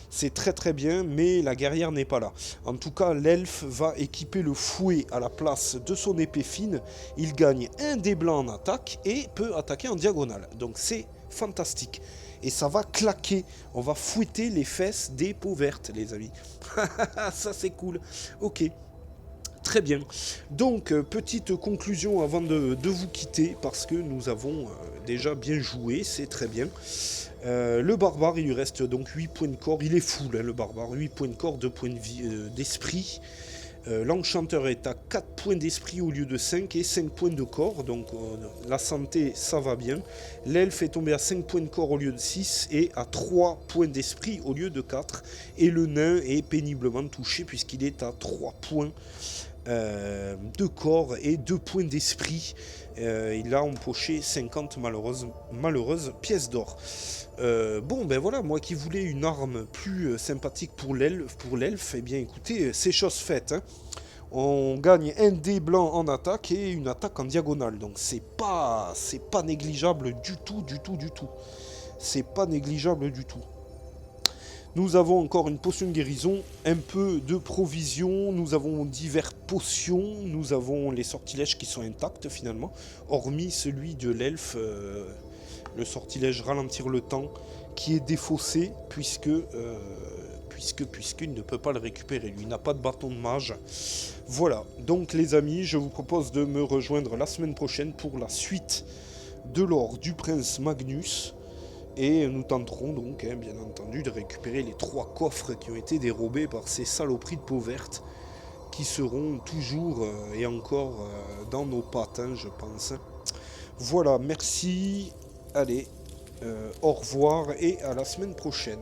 C'est très très bien, mais la guerrière n'est pas là. En tout cas, l'elfe va équiper le fouet à la place de son épée fine. Il gagne un dé blanc en attaque et peut attaquer en diagonale. Donc c'est fantastique. Et ça va claquer. On va fouetter les fesses des peaux vertes, les amis. Ça c'est cool. Ok. Très bien. Donc, petite conclusion avant de vous quitter, parce que nous avons déjà bien joué, c'est très bien. Le barbare, il lui reste donc 8 points de corps. Il est full, hein, le barbare. 8 points de corps, 2 points d'esprit. L'enchanteur est à 4 points d'esprit au lieu de 5 et 5 points de corps. Donc, la santé, ça va bien. L'elfe est tombé à 5 points de corps au lieu de 6 et à 3 points d'esprit au lieu de 4. Et le nain est péniblement touché puisqu'il est à 3 points de corps et 2 points d'esprit. Il a empoché 50 malheureuses pièces d'or. Bon ben voilà, moi qui voulais une arme plus sympathique pour l'elfe, eh bien écoutez, c'est chose faite. Hein. On gagne un dé blanc en attaque et une attaque en diagonale. Donc c'est pas négligeable du tout. C'est pas négligeable du tout. Nous avons encore une potion de guérison, un peu de provisions, nous avons divers potions, nous avons les sortilèges qui sont intacts finalement, hormis celui de l'elfe, le sortilège ralentir le temps, qui est défaussé puisqu'il ne peut pas le récupérer, lui n'a pas de bâton de mage. Voilà, donc les amis, je vous propose de me rejoindre la semaine prochaine pour la suite de l'or du prince Magnus. Et nous tenterons donc, hein, bien entendu, de récupérer les 3 coffres qui ont été dérobés par ces saloperies de peau verte, qui seront toujours et encore dans nos pattes, hein, je pense. Voilà, merci, allez, au revoir et à la semaine prochaine.